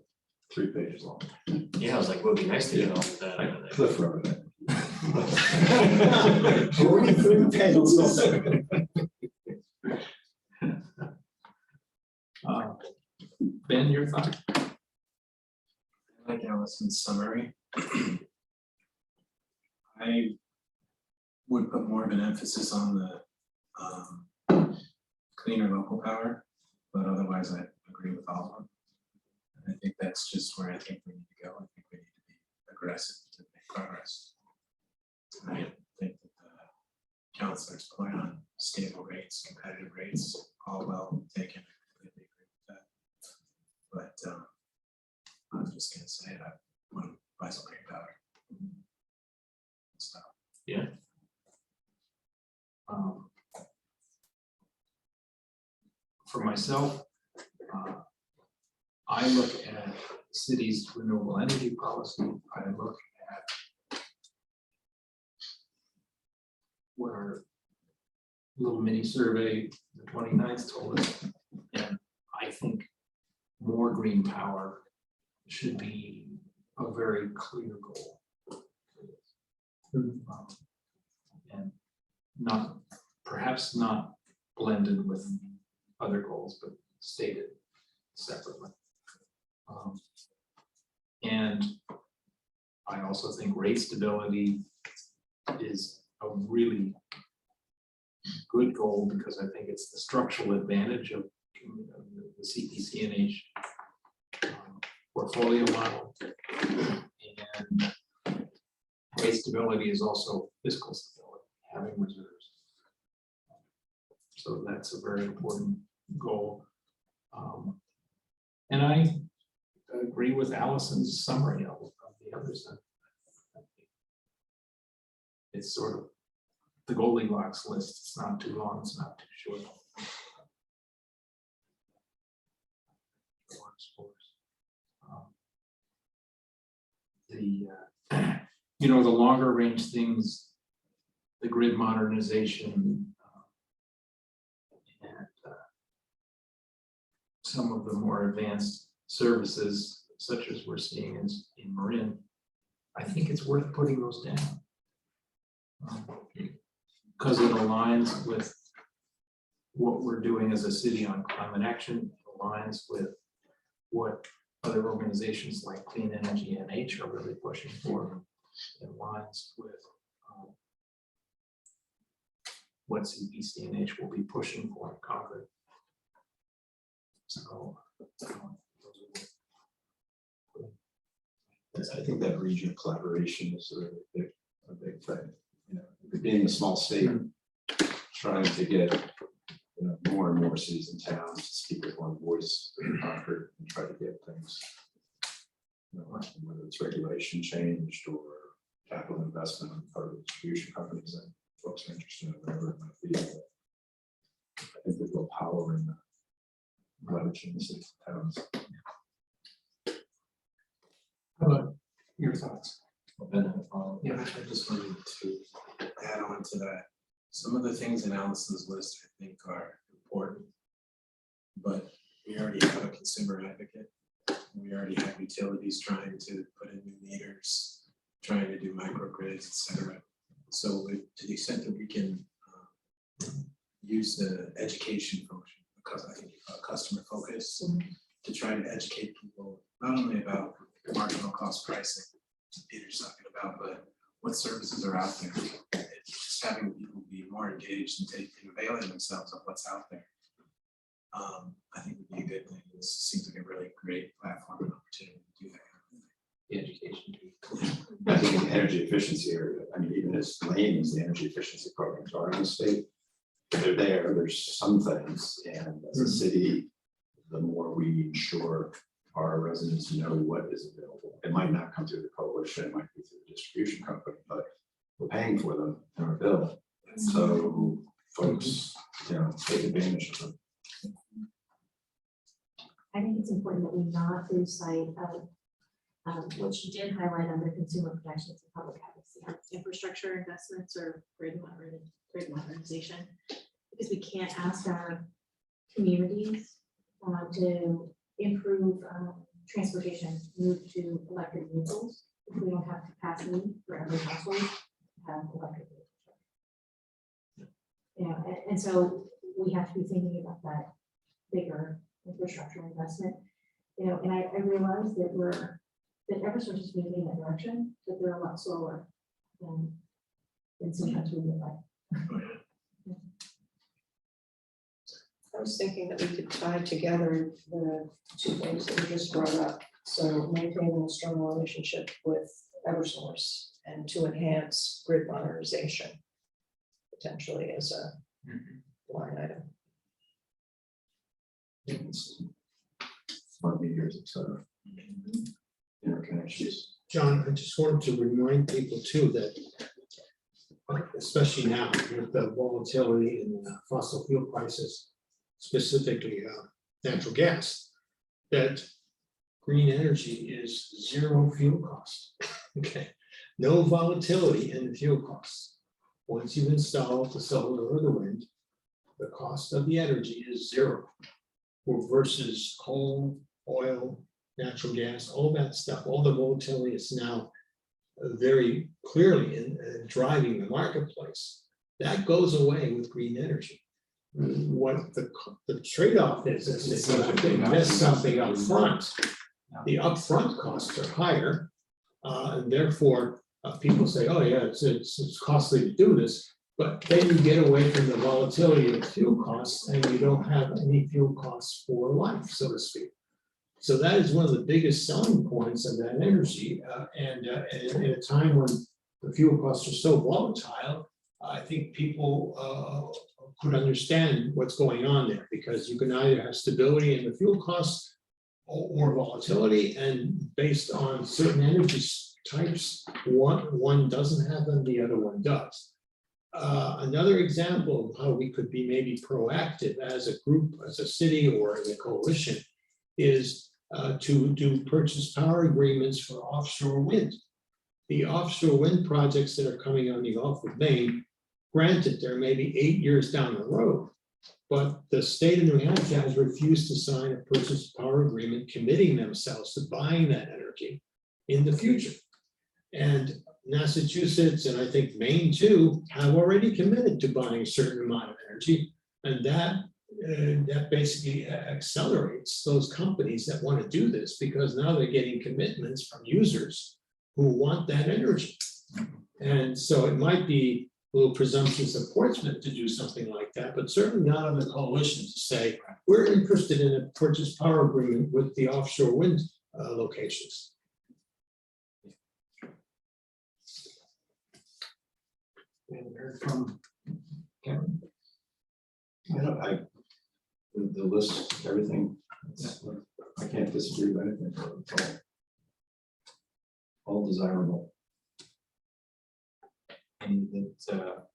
3 pages long. yeah, I was like, it would be nice to get all of that out of there. Cliff wrote it. 43 pages. Ben, your thought? I like Allison's summary. I would put more of an emphasis on the cleaner local power, but otherwise I agree with all of them. And I think that's just where I think we need to go. I think we need to be aggressive to make progress. And I think that the counselor's point on stable rates, competitive rates, all well taken. I completely agree with that. But I was just gonna say I want to buy some green power. So Yeah. For myself, I look at the city's renewable energy policy. I look at what our little mini survey, the 29th told us, and I think more green power should be a very clear goal. And not, perhaps not blended with other goals, but stated separately. And I also think rate stability is a really good goal because I think it's the structural advantage of the CPCNH portfolio model. And rate stability is also fiscal stability, having reserves. So that's a very important goal. And I agree with Allison's summary of the others. It's sort of the Goldilocks list. It's not too long, it's not too short. The the longer range things the grid modernization. And some of the more advanced services, such as we're seeing in Marin, I think it's worth putting those down. Because it aligns with what we're doing as a city on climate action, it aligns with what other organizations like Clean Energy NH are really pushing for. It aligns with what CPC&H will be pushing for in Concord. So, I think that regional collaboration is a big thing. You know, being a small state, trying to get more and more cities and towns to speak with one voice in Concord and try to get things, whether it's regulation changed or capital investment on part of the distribution companies that folks are interested in, whatever it might be. I think there's real power in leveraging the cities and towns. how about your thoughts? Yeah, I just wanted to add on to that. Some of the things in Allison's list I think are important, but we already have a consumer advocate. We already have utilities trying to put in new meters, trying to do microgrids, et cetera. So to the extent that we can use the education function, because I think customer focus, to try to educate people not only about marginal cost pricing, Peter's talking about, but what services are out there. Just having people be more engaged and availing themselves of what's out there. I think would be a good thing. This seems like a really great platform and opportunity to do that. The education. I think in the energy efficiency area, I mean, even as lame as the energy efficiency programs are in the state, they're there, there's some things, and as a city, the more we ensure our residents know what is available. It might not come through the coalition, it might be through the distribution company, but we're paying for them in our bill. So folks, take advantage of them. I think it's important that we not lose sight of what you did highlight under consumer protections and public advocacy, infrastructure investments or grid modernization, because we can't ask our communities to improve transportation, move to electric vehicles if we don't have capacity for every household to have electric vehicles. And so we have to be thinking about that bigger infrastructure investment. And I realize that Eversource is moving in that direction, but they're a lot slower than sometimes we would like. I was thinking that we could tie together the two things that we just brought up. So maintaining a strong relationship with Eversource and to enhance grid modernization, potentially as a line item. Smart meters, et cetera. Interconnections. John, I just wanted to remind people too that, especially now with the volatility in fossil fuel prices, specifically natural gas, that green energy is zero fuel cost. Okay, no volatility in the fuel costs. Once you've installed the solar or the wind, the cost of the energy is zero, versus coal, oil, natural gas, all that stuff. All the volatility is now very clearly in driving the marketplace. That goes away with green energy. What the trade-off is if you have to invest something up front, the upfront costs are higher, and therefore people say, oh yeah, it's costly to do this, but then you get away from the volatility of fuel costs and you don't have any fuel costs for life, so to speak. So that is one of the biggest selling points of that energy, and in a time when the fuel costs are so volatile, I think people could understand what's going on there, because you can either have stability in the fuel costs or volatility, and based on certain energy types, one doesn't have them, the other one does. Another example of how we could be maybe proactive as a group, as a city or in a coalition, is to do purchase power agreements for offshore wind. The offshore wind projects that are coming on the Gulf of Maine Granted, there may be 8 years down the road, but the state of New Hampshire has refused to sign a purchase power agreement committing themselves to buying that energy in the future. And Massachusetts, and I think Maine too, have already committed to buying a certain amount of energy. And that basically accelerates those companies that want to do this, because now they're getting commitments from users who want that energy. And so it might be a little presumptuous of Portsmouth to do something like that, but certainly not on the coalition to say, we're interested in a purchase power agreement with the offshore wind locations. We haven't heard from Kevin. The list, everything, I can't disagree with anything. It's all desirable. Any that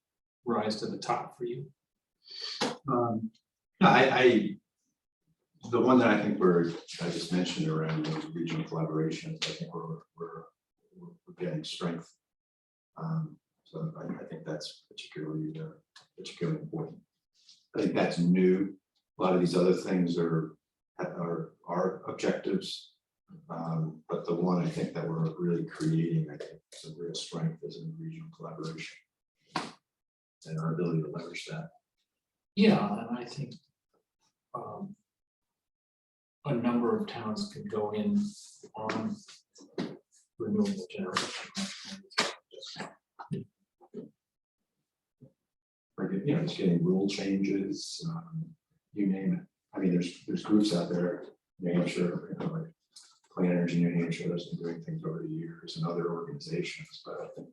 rise to the top for you? The one that I think I just mentioned around the regional collaborations, I think we're getting strength. So I think that's particularly important. I think that's new. A lot of these other things are objectives. But the one I think that we're really creating, I think, is a real strength is in regional collaboration and our ability to leverage that. Yeah, and I think a number of towns could go in on renewable generation. Just getting rule changes, you name it. I mean, there's groups out there, New Hampshire, like Clean Energy New Hampshire, that's been doing things over the years, and other organizations, but I think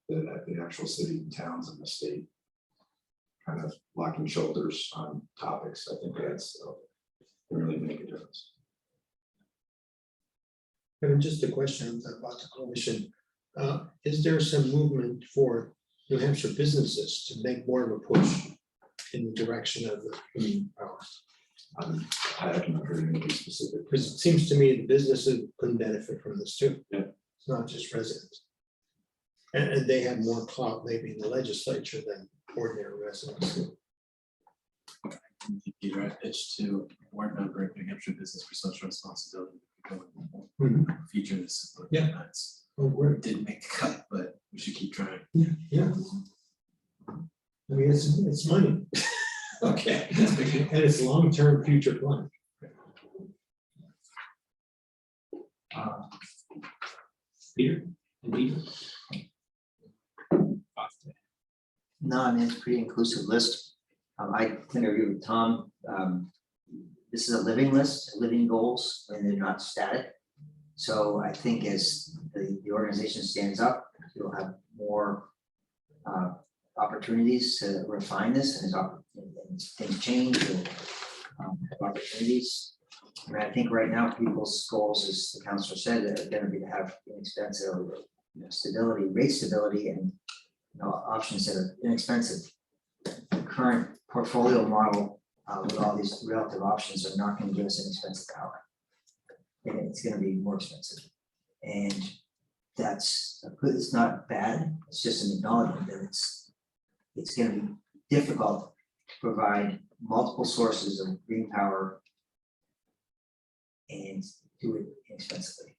that the actual city and towns in the state kind of locking shoulders on topics, I think that's can really make a difference. And just a question about the coalition. Is there some movement for New Hampshire businesses to make more of a push in the direction of the community power? I haven't heard anything specific. Because it seems to me the businesses couldn't benefit from this too. Yeah. It's not just residents. And they have more clout maybe in the legislature than ordinary residents. Peter, I pitched to board member of New Hampshire Business for Social Responsibility. Feature this. Yeah. That's, Oh, great. didn't make the cut, but we should keep trying. Yeah. I mean, it's money. Okay. And it's long-term future plan. Peter? And Peter? No, I mean, it's a pretty inclusive list. I can agree with Tom. This is a living list, living goals, and they're not static. So I think as the organization stands up, you'll have more opportunities to refine this, and as things change, you'll have opportunities. I mean, I think right now people's goals, as the counselor said, are going to be to have inexpensive, stability, rate stability, and options that are inexpensive. The current portfolio model with all these relative options are not going to give us inexpensive power. And it's going to be more expensive. And it's not bad. It's just an acknowledgement that it's going to be difficult to provide multiple sources of green power and do it inexpensively.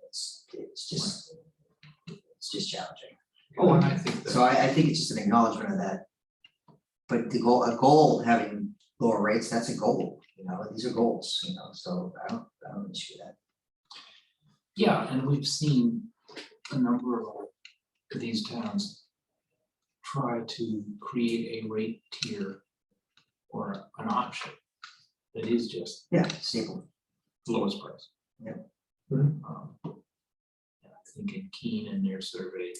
It's just challenging. Oh, and I think that. So I think it's just an acknowledgement of that. But a goal having lower rates, that's a goal, these are goals, so I don't issue that. Yeah, and we've seen a number of these towns try to create a rate tier or an option that is just Yeah, stable. lowest price. Yeah. And I think in Keene in their survey,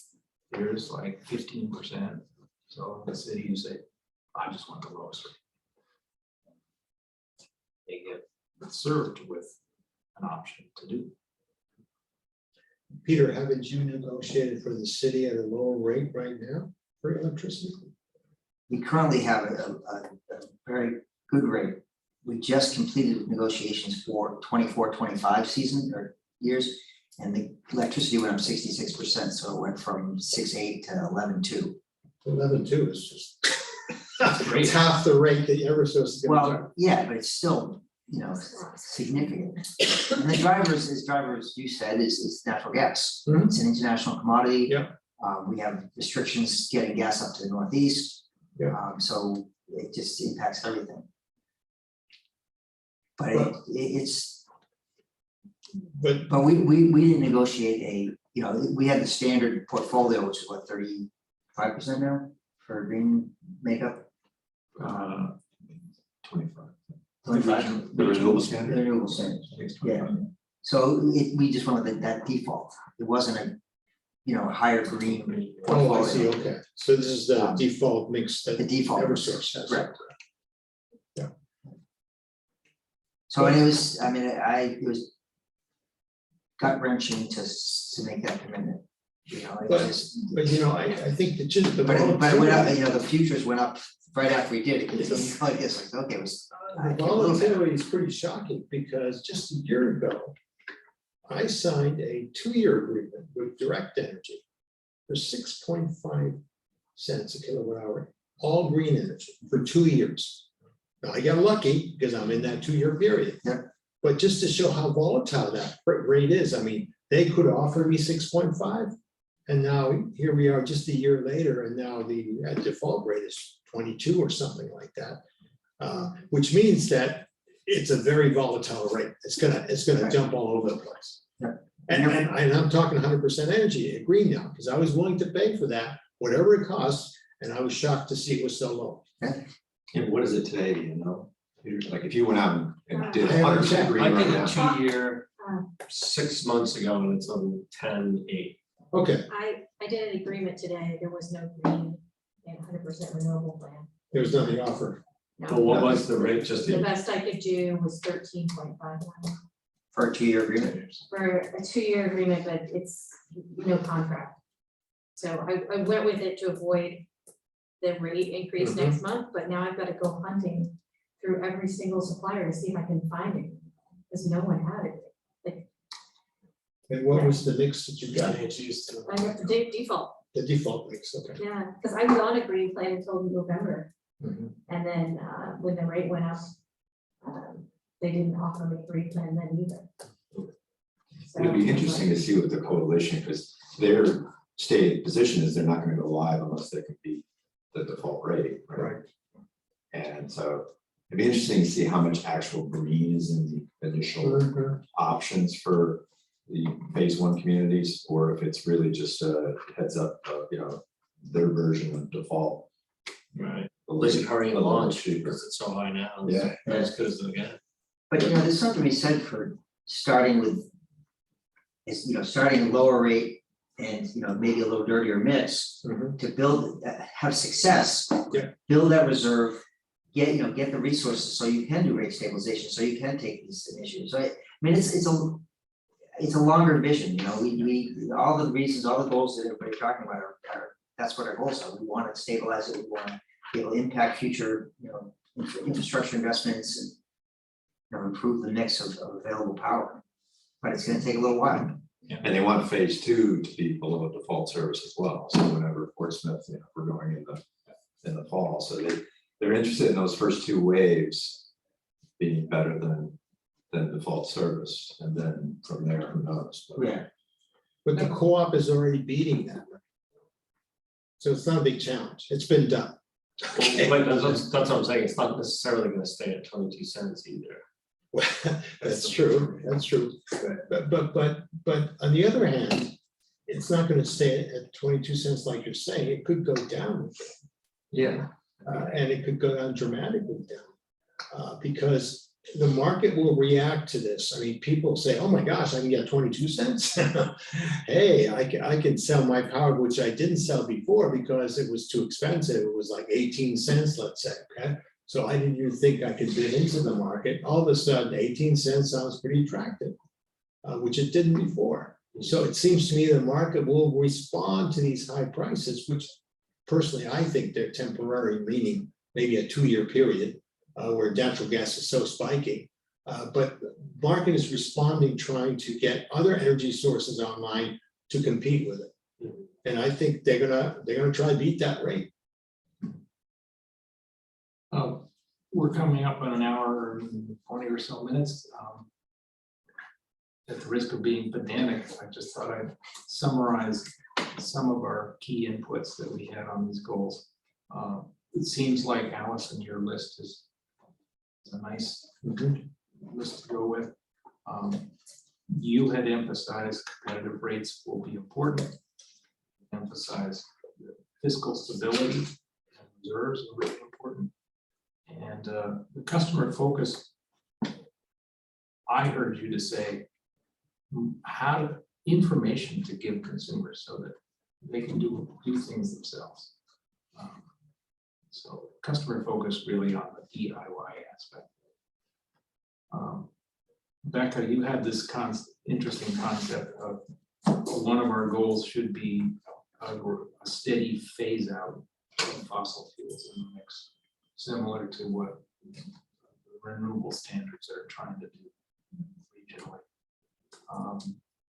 there's like 15%. So in the city, you say, I just want the lowest rate. They get served with an option to do. Peter, haven't you negotiated for the city at a lower rate right now for electricity? We currently have a very good rate. We just completed negotiations for 24-25 season or years, and the electricity went up 66%, so it went from 6.8 to 11.2. 11.2 is just Great. it's half the rate that Eversource is gonna charge. Well, yeah, but it's still, you know, significant. And the drivers, as drivers, you said, is natural gas. Mhm. It's an international commodity. Yep. We have restrictions getting gas up to the northeast. Yeah. So it just impacts everything. But it's, But but we didn't negotiate a, you know, we had the standard portfolio, which is what, 35% now for green makeup? 25. 25. The renewable The standard? renewable standards. I think it's Yeah. 25. So we just went with that default. It wasn't a, you know, higher green oh, I portfolio. see, okay, so this is the default mix that The default. Eversource has. Right. So and it was, I mean, it was gut wrenching to make that commitment, you know, it But- was just, But you know, I think that just the. but it went up, volatility- you know, the futures went up right after we did it, because it's like this, like, okay, it was. I The can't believe that. volatility is pretty shocking because just a year ago, I signed a 2-year agreement with Direct Energy for 6.5 cents a kilowatt hour, all green energy for 2 years. Now, I got lucky because I'm in that 2-year period. Yeah. But just to show how volatile that rate is, I mean, they could offer me 6.5. And now here we are just a year later, and now the default rate is 22 or something like that. Which means that it's a very volatile rate. It's gonna Right. jump all over the place. Yeah. And I'm talking 100% energy, green now, because I was willing to pay for that, whatever it costs, and I was shocked to see it was so low. And what is it today, do you know? Like if you went out and did I haven't 100% checked. green I right did now. a 2-year, 6 months ago, and it's on 10.8. Okay, I did an agreement today, there was no green and 100% renewable plan. there was nothing offered. But No, what was the rate, just the the, best I could do was 13.51 For a 2-year agreement. for a 2-year agreement, but it's no contract. So I went with it to avoid the rate increase Mhm. next month, but now I've got to go hunting through every single supplier to see if I can find it, because no one had it. And what was the mix that you got? It's used to. I got the default, The default mix, okay. yeah, because I was on a green plan until November, Mhm. and then when the rate went up, they didn't offer me green plan then either. It'd be So- interesting to see what the coalition, because their stated position is they're not gonna go live unless they can beat the default rate. Right. And so it'd be interesting to see how much actual green is in the initial Mhm. options for the phase 1 communities, or if it's really just a heads up of, you know, their version of default. right, A they should little- hurry and a little launch, cheaper. because it's so high now. Yeah. Not as good as it again. But you know, there's something to be said for starting with, is, you know, starting a lower rate and, you know, maybe a little dirtier mix Mhm. to build, have success. Yeah. Build that reserve, get, you know, get the resources so you can do rate stabilization, so you can take these initiatives. So I mean, it's a longer vision, you know, we, all the reasons, all the goals that everybody's talking about are, that's what our goals are. We want to stabilize it, we want to be able to impact future, you know, infrastructure investments and, you know, improve the mix of available power. But it's gonna take a little while. And they want phase 2 to be below default service as well, so whenever Portsmouth, you know, we're going in the fall, so they're interested in those first 2 waves being better than default service, and then from there, who knows? But- Yeah. But the co-op is already beating that. So it's not a big challenge. It's been done. But that's what I'm saying, it's not necessarily gonna stay at 22 cents either. Well, that's true, that's true. But on the other hand, it's not gonna stay at 22 cents like you're saying. It could go down. Yeah. And it could go down dramatically down. Because the market will react to this. I mean, people say, oh my gosh, I can get 22 cents. Hey, I can sell my power, which I didn't sell before because it was too expensive. It was like 18 cents, let's say, okay? So I didn't even think I could bid into the market. All of a sudden, 18 cents sounds pretty attractive, which it didn't before. So it seems to me the market will respond to these high prices, which personally, I think they're temporary, meaning maybe a 2-year period where natural gas is so spiking. But market is responding, trying to get other energy sources online to compete with it. And I think they're gonna try to beat that rate. we're coming up on an hour and 20 or so minutes. At the risk of being pedantic, I just thought I'd summarize some of our key inputs that we had on these goals. It seems like Allison, your list is a nice list to go with. You had emphasized competitive rates will be important. Emphasize fiscal stability and reserves are really important. And the customer focus, I heard you to say, how information to give consumers so that they can do things themselves. So customer focus really on the DIY aspect. Becca, you had this interesting concept of one of our goals should be a steady phase out of fossil fuels in the mix, similar to what the renewable standards are trying to do regionally.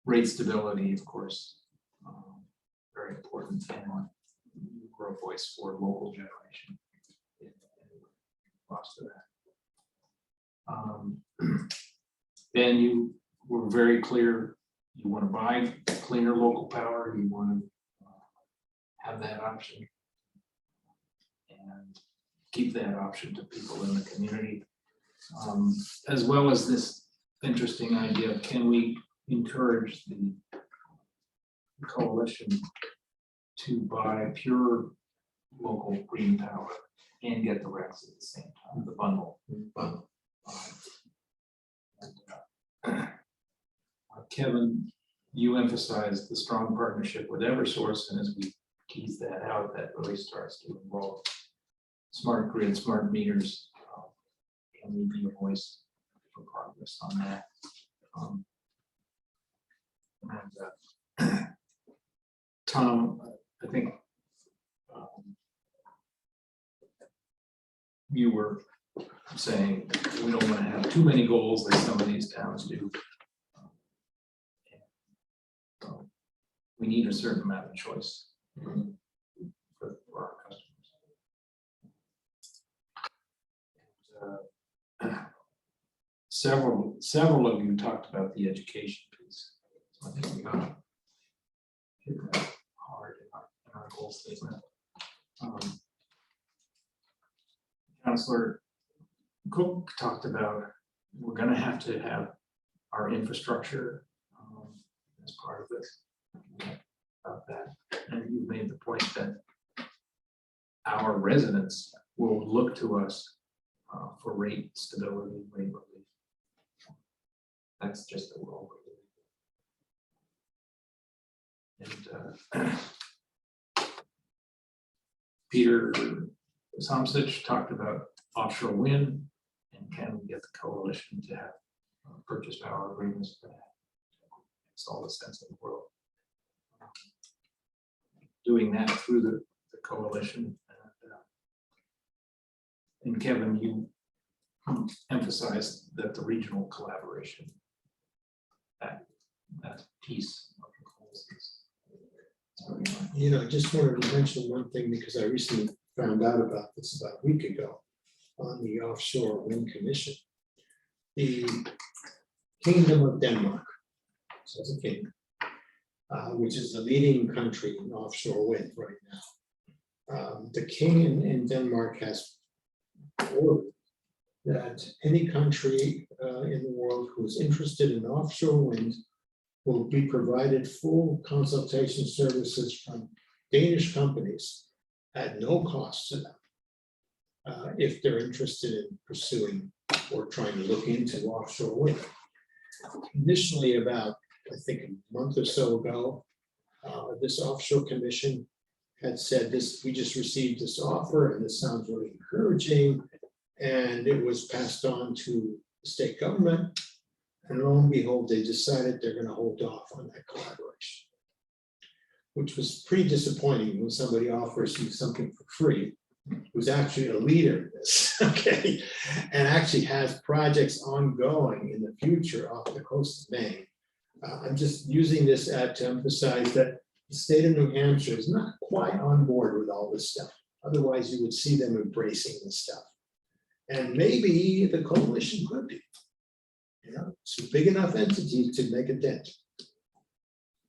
Rate stability, of course, very important, and grow voice for local generation. Lost to that. Then you were very clear, you want to buy cleaner local power, you want to have that option and keep that option to people in the community. As well as this interesting idea of, can we encourage the coalition to buy pure local green power and get the RECs at the same time, the bundle. And, Kevin, you emphasized the strong partnership with Eversource, and as we tease that out, that really starts to involve smart grid, smart meters. Can we be a voice for progress on that? Tom, I think you were saying we don't want to have too many goals like some of these towns do. So we need a certain amount of choice for our customers. Several of you talked about the education piece. So I think we got to hit that hard in our goal statement. Councillor Cook talked about we're going to have our infrastructure as part of this. About that, and you made the point that our residents will look to us for rate stability, rate relief. That's just the world we live in. And Peter Somsich talked about offshore wind, and can we get the coalition to have purchase power agreements for that? Makes all the sense in the world. Doing that through the coalition. And Kevin, you emphasized that the regional collaboration, that piece of the goals is You know, I just wanted to mention one thing because I recently found out about this about a week ago on the Offshore Wind Commission. The Kingdom of Denmark, so it's a kingdom, which is the leading country in offshore wind right now. The king in Denmark has ordered that any country in the world who is interested in offshore wind will be provided full consultation services from Danish companies at no cost to them if they're interested in pursuing or trying to look into offshore wind. Initially, about I think a month or so ago, this offshore commission had said this, we just received this offer and this sounds really encouraging. And it was passed on to the state government. And lo and behold, they decided they're going to hold off on that collaboration, which was pretty disappointing when somebody offers you something for free, who's actually a leader in this, okay? And actually has projects ongoing in the future off the coast of Maine. I'm just using this to emphasize that the state of New Hampshire is not quite on board with all this stuff. Otherwise, you would see them embracing this stuff. And maybe the coalition could be. You know, it's a big enough entity to make a dent.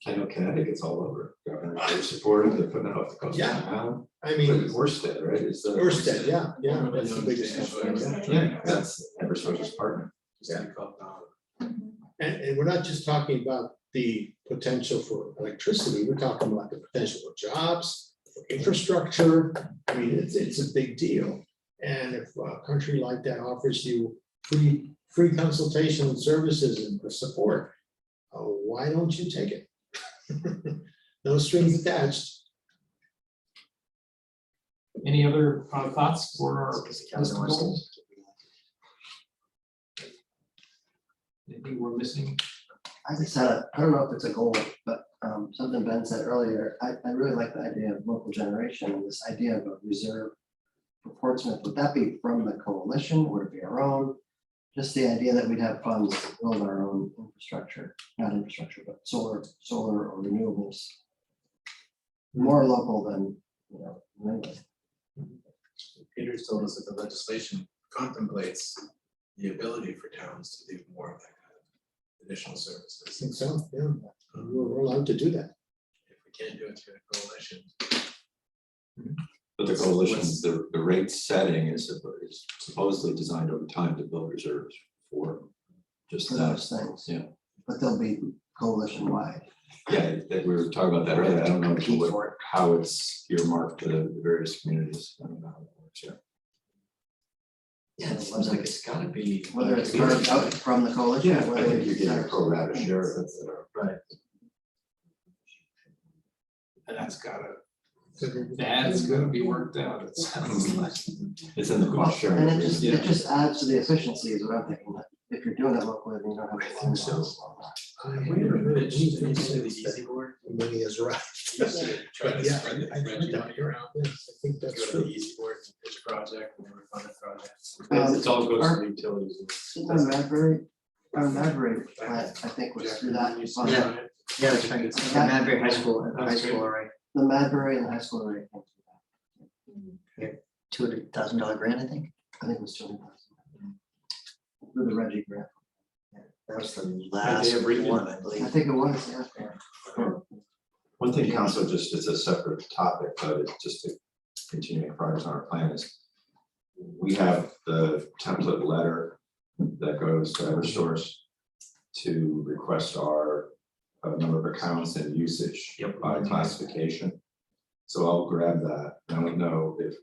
I know Connecticut's all over, governor, they're supportive, they're putting it off the coast of Yeah. town. I mean, Worsted, right, is the. Ørsted, yeah, that's the biggest company. Yeah, that's Eversource's partner. City called Donald. And we're not just talking about the potential for electricity, we're talking about the potential for jobs, for infrastructure. I mean, it's a big deal. And if a country like that offers you free consultation and services and support, why don't you take it? No strings attached. Any other thoughts for our list of goals? Anything we're missing? I just had I don't know if it's a goal, but something Ben said earlier, I really like the idea of local generation, and this idea of a reserve for Portsmouth. Would that be from the coalition? Would it be our own? Just the idea that we'd have funds to build our own infrastructure, not infrastructure, but solar or renewables. More local than, you know, mainland. Peter's told us that the legislation contemplates the ability for towns to do more of that kind of additional I services. think so, yeah, we're allowed to do that. If we can't do it through a coalition. But the coalition, the rate setting is supposedly designed over time to build reserves for just For that. those things. Yeah. But they'll be coalition wide. Yeah, that we were talking about that earlier. I don't know Compete what- for it. how it's earmarked to the various communities. I don't know how that works yet. Yeah, it seems like it's gotta be. Whether it's carved out from the coalition. Yeah, or I whether think you're it's getting a ours. pro rata share of it. Right. And that's gonna be worked out, it sounds like. It's in the Well, cost sharing. and it just, agreement. it just adds to the efficiency is what I'm thinking, that if you're doing it locally, then you don't have. I think so. I We never heard pitched anything into the since easy that board. money is right. Try But to yeah, spread the I heard that. money around. Yes, I think that's Go to the true. easy board, and pitch a project, and they were funded projects. It all goes to the utilities. Our Madbury plant, I think was through that. fund. Yeah. Yeah, that's right. It's- Madbury High School, That's great. right? The Madbury and the high school rate. $200,000 grant, I think. I think it was 200,000. Through the Reggie grant. That was the last have read it? one, I I believe. think it was, yeah. One thing, council, just it's a separate topic, but it's just to continue progress on our plan is we have the template letter that goes to Eversource to request our number of accounts and usage by classification. So I'll grab that. I don't know if,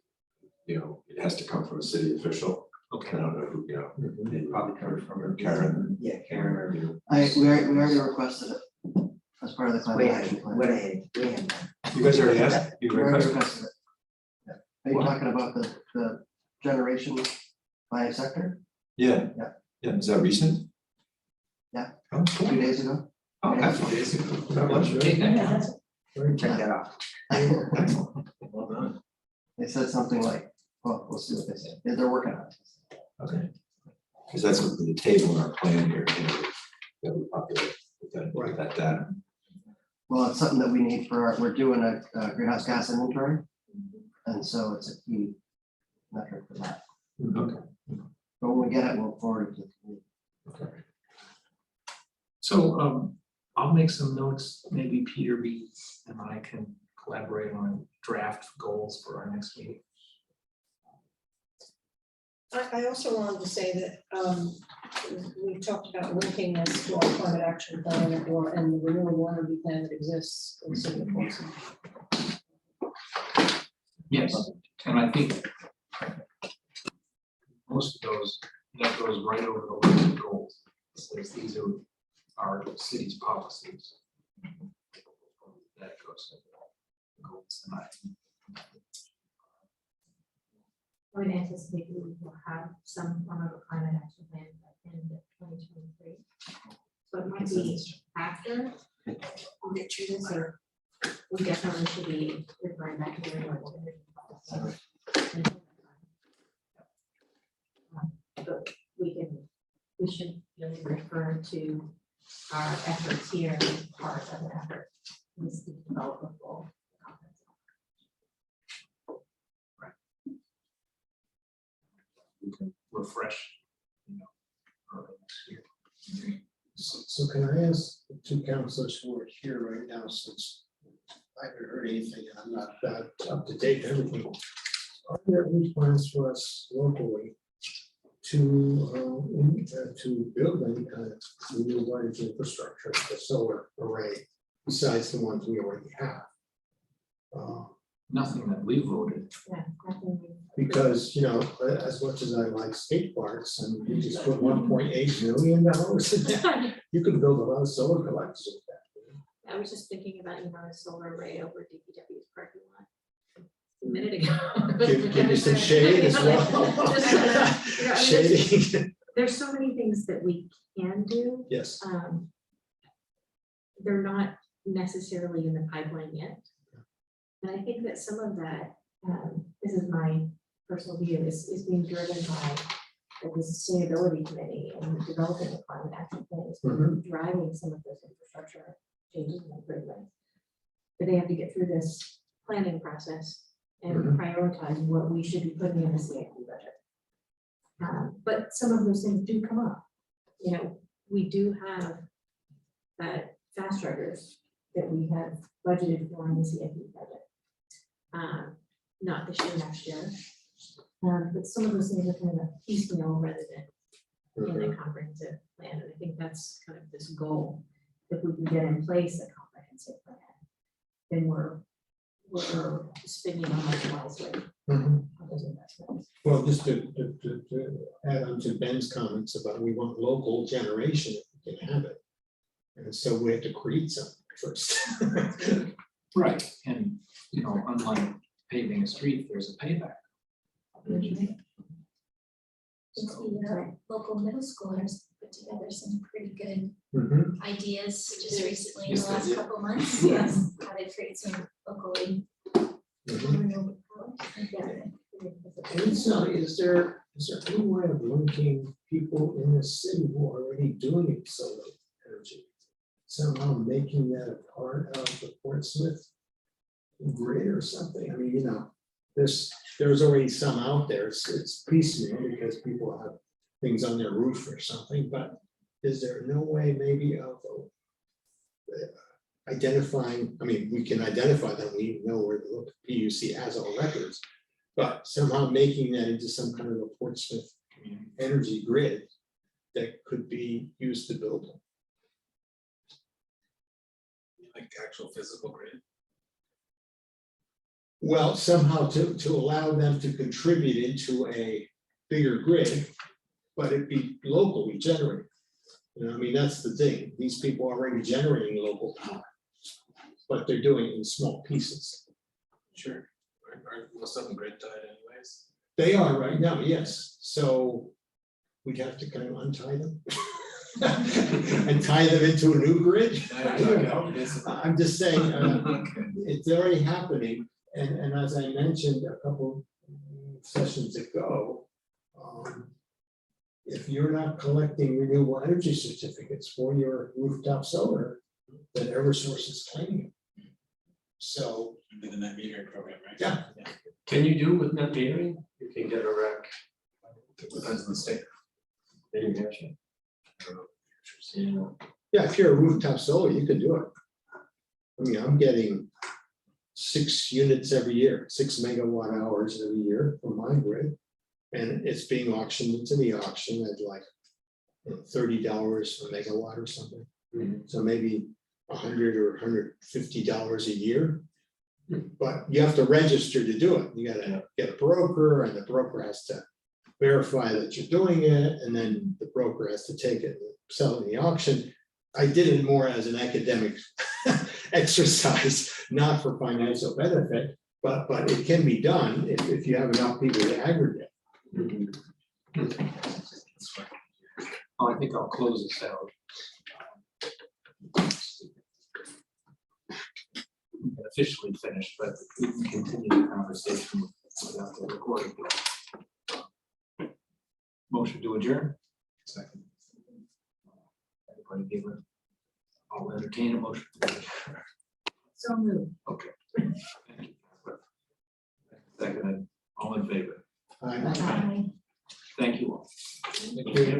you know, it has to come from a city official. I don't know who, you know, it probably comes from Karen. Yeah, Karen or. You. We already requested it as part of the climate action plan. Way ahead. You guys already asked? You We already requested? requested it. Yeah. Are you What? talking about the generation by sector Yeah. Yeah. Yeah, is that recent? Yeah. Oh, 2 cool. days ago? Oh, excellent. God bless you. Take that. Check that out. Excellent. Well done. They said something like, well, we'll see what they say. They're working on it. Okay. Because that's what the table in our plan here, you know, that we populate with that data. Well, it's something that we need for our, we're doing a greenhouse gas inventory. And so it's a key metric for that. Okay. But when we get it, we'll forward it to the community. So I'll make some notes, maybe Peter B. and I can collaborate on draft goals for our next meeting. I also wanted to say that we talked about linking this to our climate action plan and the renewable energy plan that exists in the city of Portsmouth. Yes, and I think most of those, that goes right over the list of goals. It says these are our city's policies. That goes to the goals tonight. I would anticipate we will have some form of a climate action plan by the end of 2023. So it might be after we'll get through this, or we definitely should be referring back to the renewable energy policy. But we should really refer to our efforts here as part of an effort is to develop a full comprehensive. refresh, early next year. So can I ask the two counselors who are here right now, since I haven't heard anything, and I'm not that up to date and everything. Are there any plans for us locally to build any kind of renewable energy infrastructure, the solar array, besides the ones we already have? Nothing that we voted. Yeah, nothing. Because, as much as I like skate parks, and you just put $1.8 million in there, you could build a lot of solar collectors with that. I was just thinking about, a solar array over DPW's parking lot a minute ago. Give you some shade as well. Just, Shading, there's so many things that we can do. yes. They're not necessarily in the pipeline yet. And I think that some of that, this is my personal view, is being driven by the sustainability committee and developing the climate action plans, driving some of those infrastructure changes and improvements. But they have to get through this planning process and prioritize what we should be putting in the CIP budget. But some of those things do come up. We do have that fast chargers that we have budgeted for in the CIP budget. Not this year, next year. But some of those things are kind of piecemeal rather than in a comprehensive plan. And I think that's kind of this goal. If we can get in place a comprehensive plan, then we're spending our money wisely on those investments. Well, just to add on to Ben's comments about we want local generation if we can have it. And so we have to create something first. Right, and, unlike paving a street, there's a payback. The local middle schoolers put together some pretty good ideas just recently in the Yes, they last did. couple months. Yes. How to create some locally Mhm. renewable power. Yeah. And so is there any way of linking people in the city who are already doing solar energy? Somehow making that a part of the Portsmouth grid or something? I mean, there's already some out there. It's piecemeal because people have things on their roof or something, but is there no way maybe of identifying, we can identify them, we know where to look, PUC has all records, but somehow making that into some kind of a Portsmouth energy grid that could be used to build them. Like actual physical grid. Well, somehow to allow them to contribute into a bigger grid, but it be locally generated. That's the thing. These people are already generating local power, but they're doing it in small pieces. Sure. Aren't most of them grid tied anyways? They are right now, yes. So we'd have to kind of untie them and tie them into a new grid. I don't know. I'm just saying, it's already happening. And as I mentioned a couple sessions ago, if you're not collecting renewable energy certificates for your rooftop solar, then Eversource is claiming it. So, Maybe the net metering program, right? Yeah. Can you do with net metering? You can get a rec. Depends on the state. in New Hampshire. yeah, if you're a rooftop solar, you can do it. I'm getting 6 units every year, 6 megawatt hours every year from my grid. And it's being auctioned into the auction at like $30 a megawatt or something. So maybe $100 or $150 a year. But you have to register to do it. You gotta get a broker, and the broker has to verify that you're doing it, and then the broker has to take it and sell it in the auction. I did it more as an academic exercise, not for financial benefit, but it can be done if you have enough people to aggregate. Oh, I think I'll close this out. Officially finished, but we can continue the conversation without the recording. Motion to adjourn. Second. Everybody give it. I'll entertain a motion. So moved. Okay. Thank you. Second, all in favor? I- Bye. Thank you all. Thank you.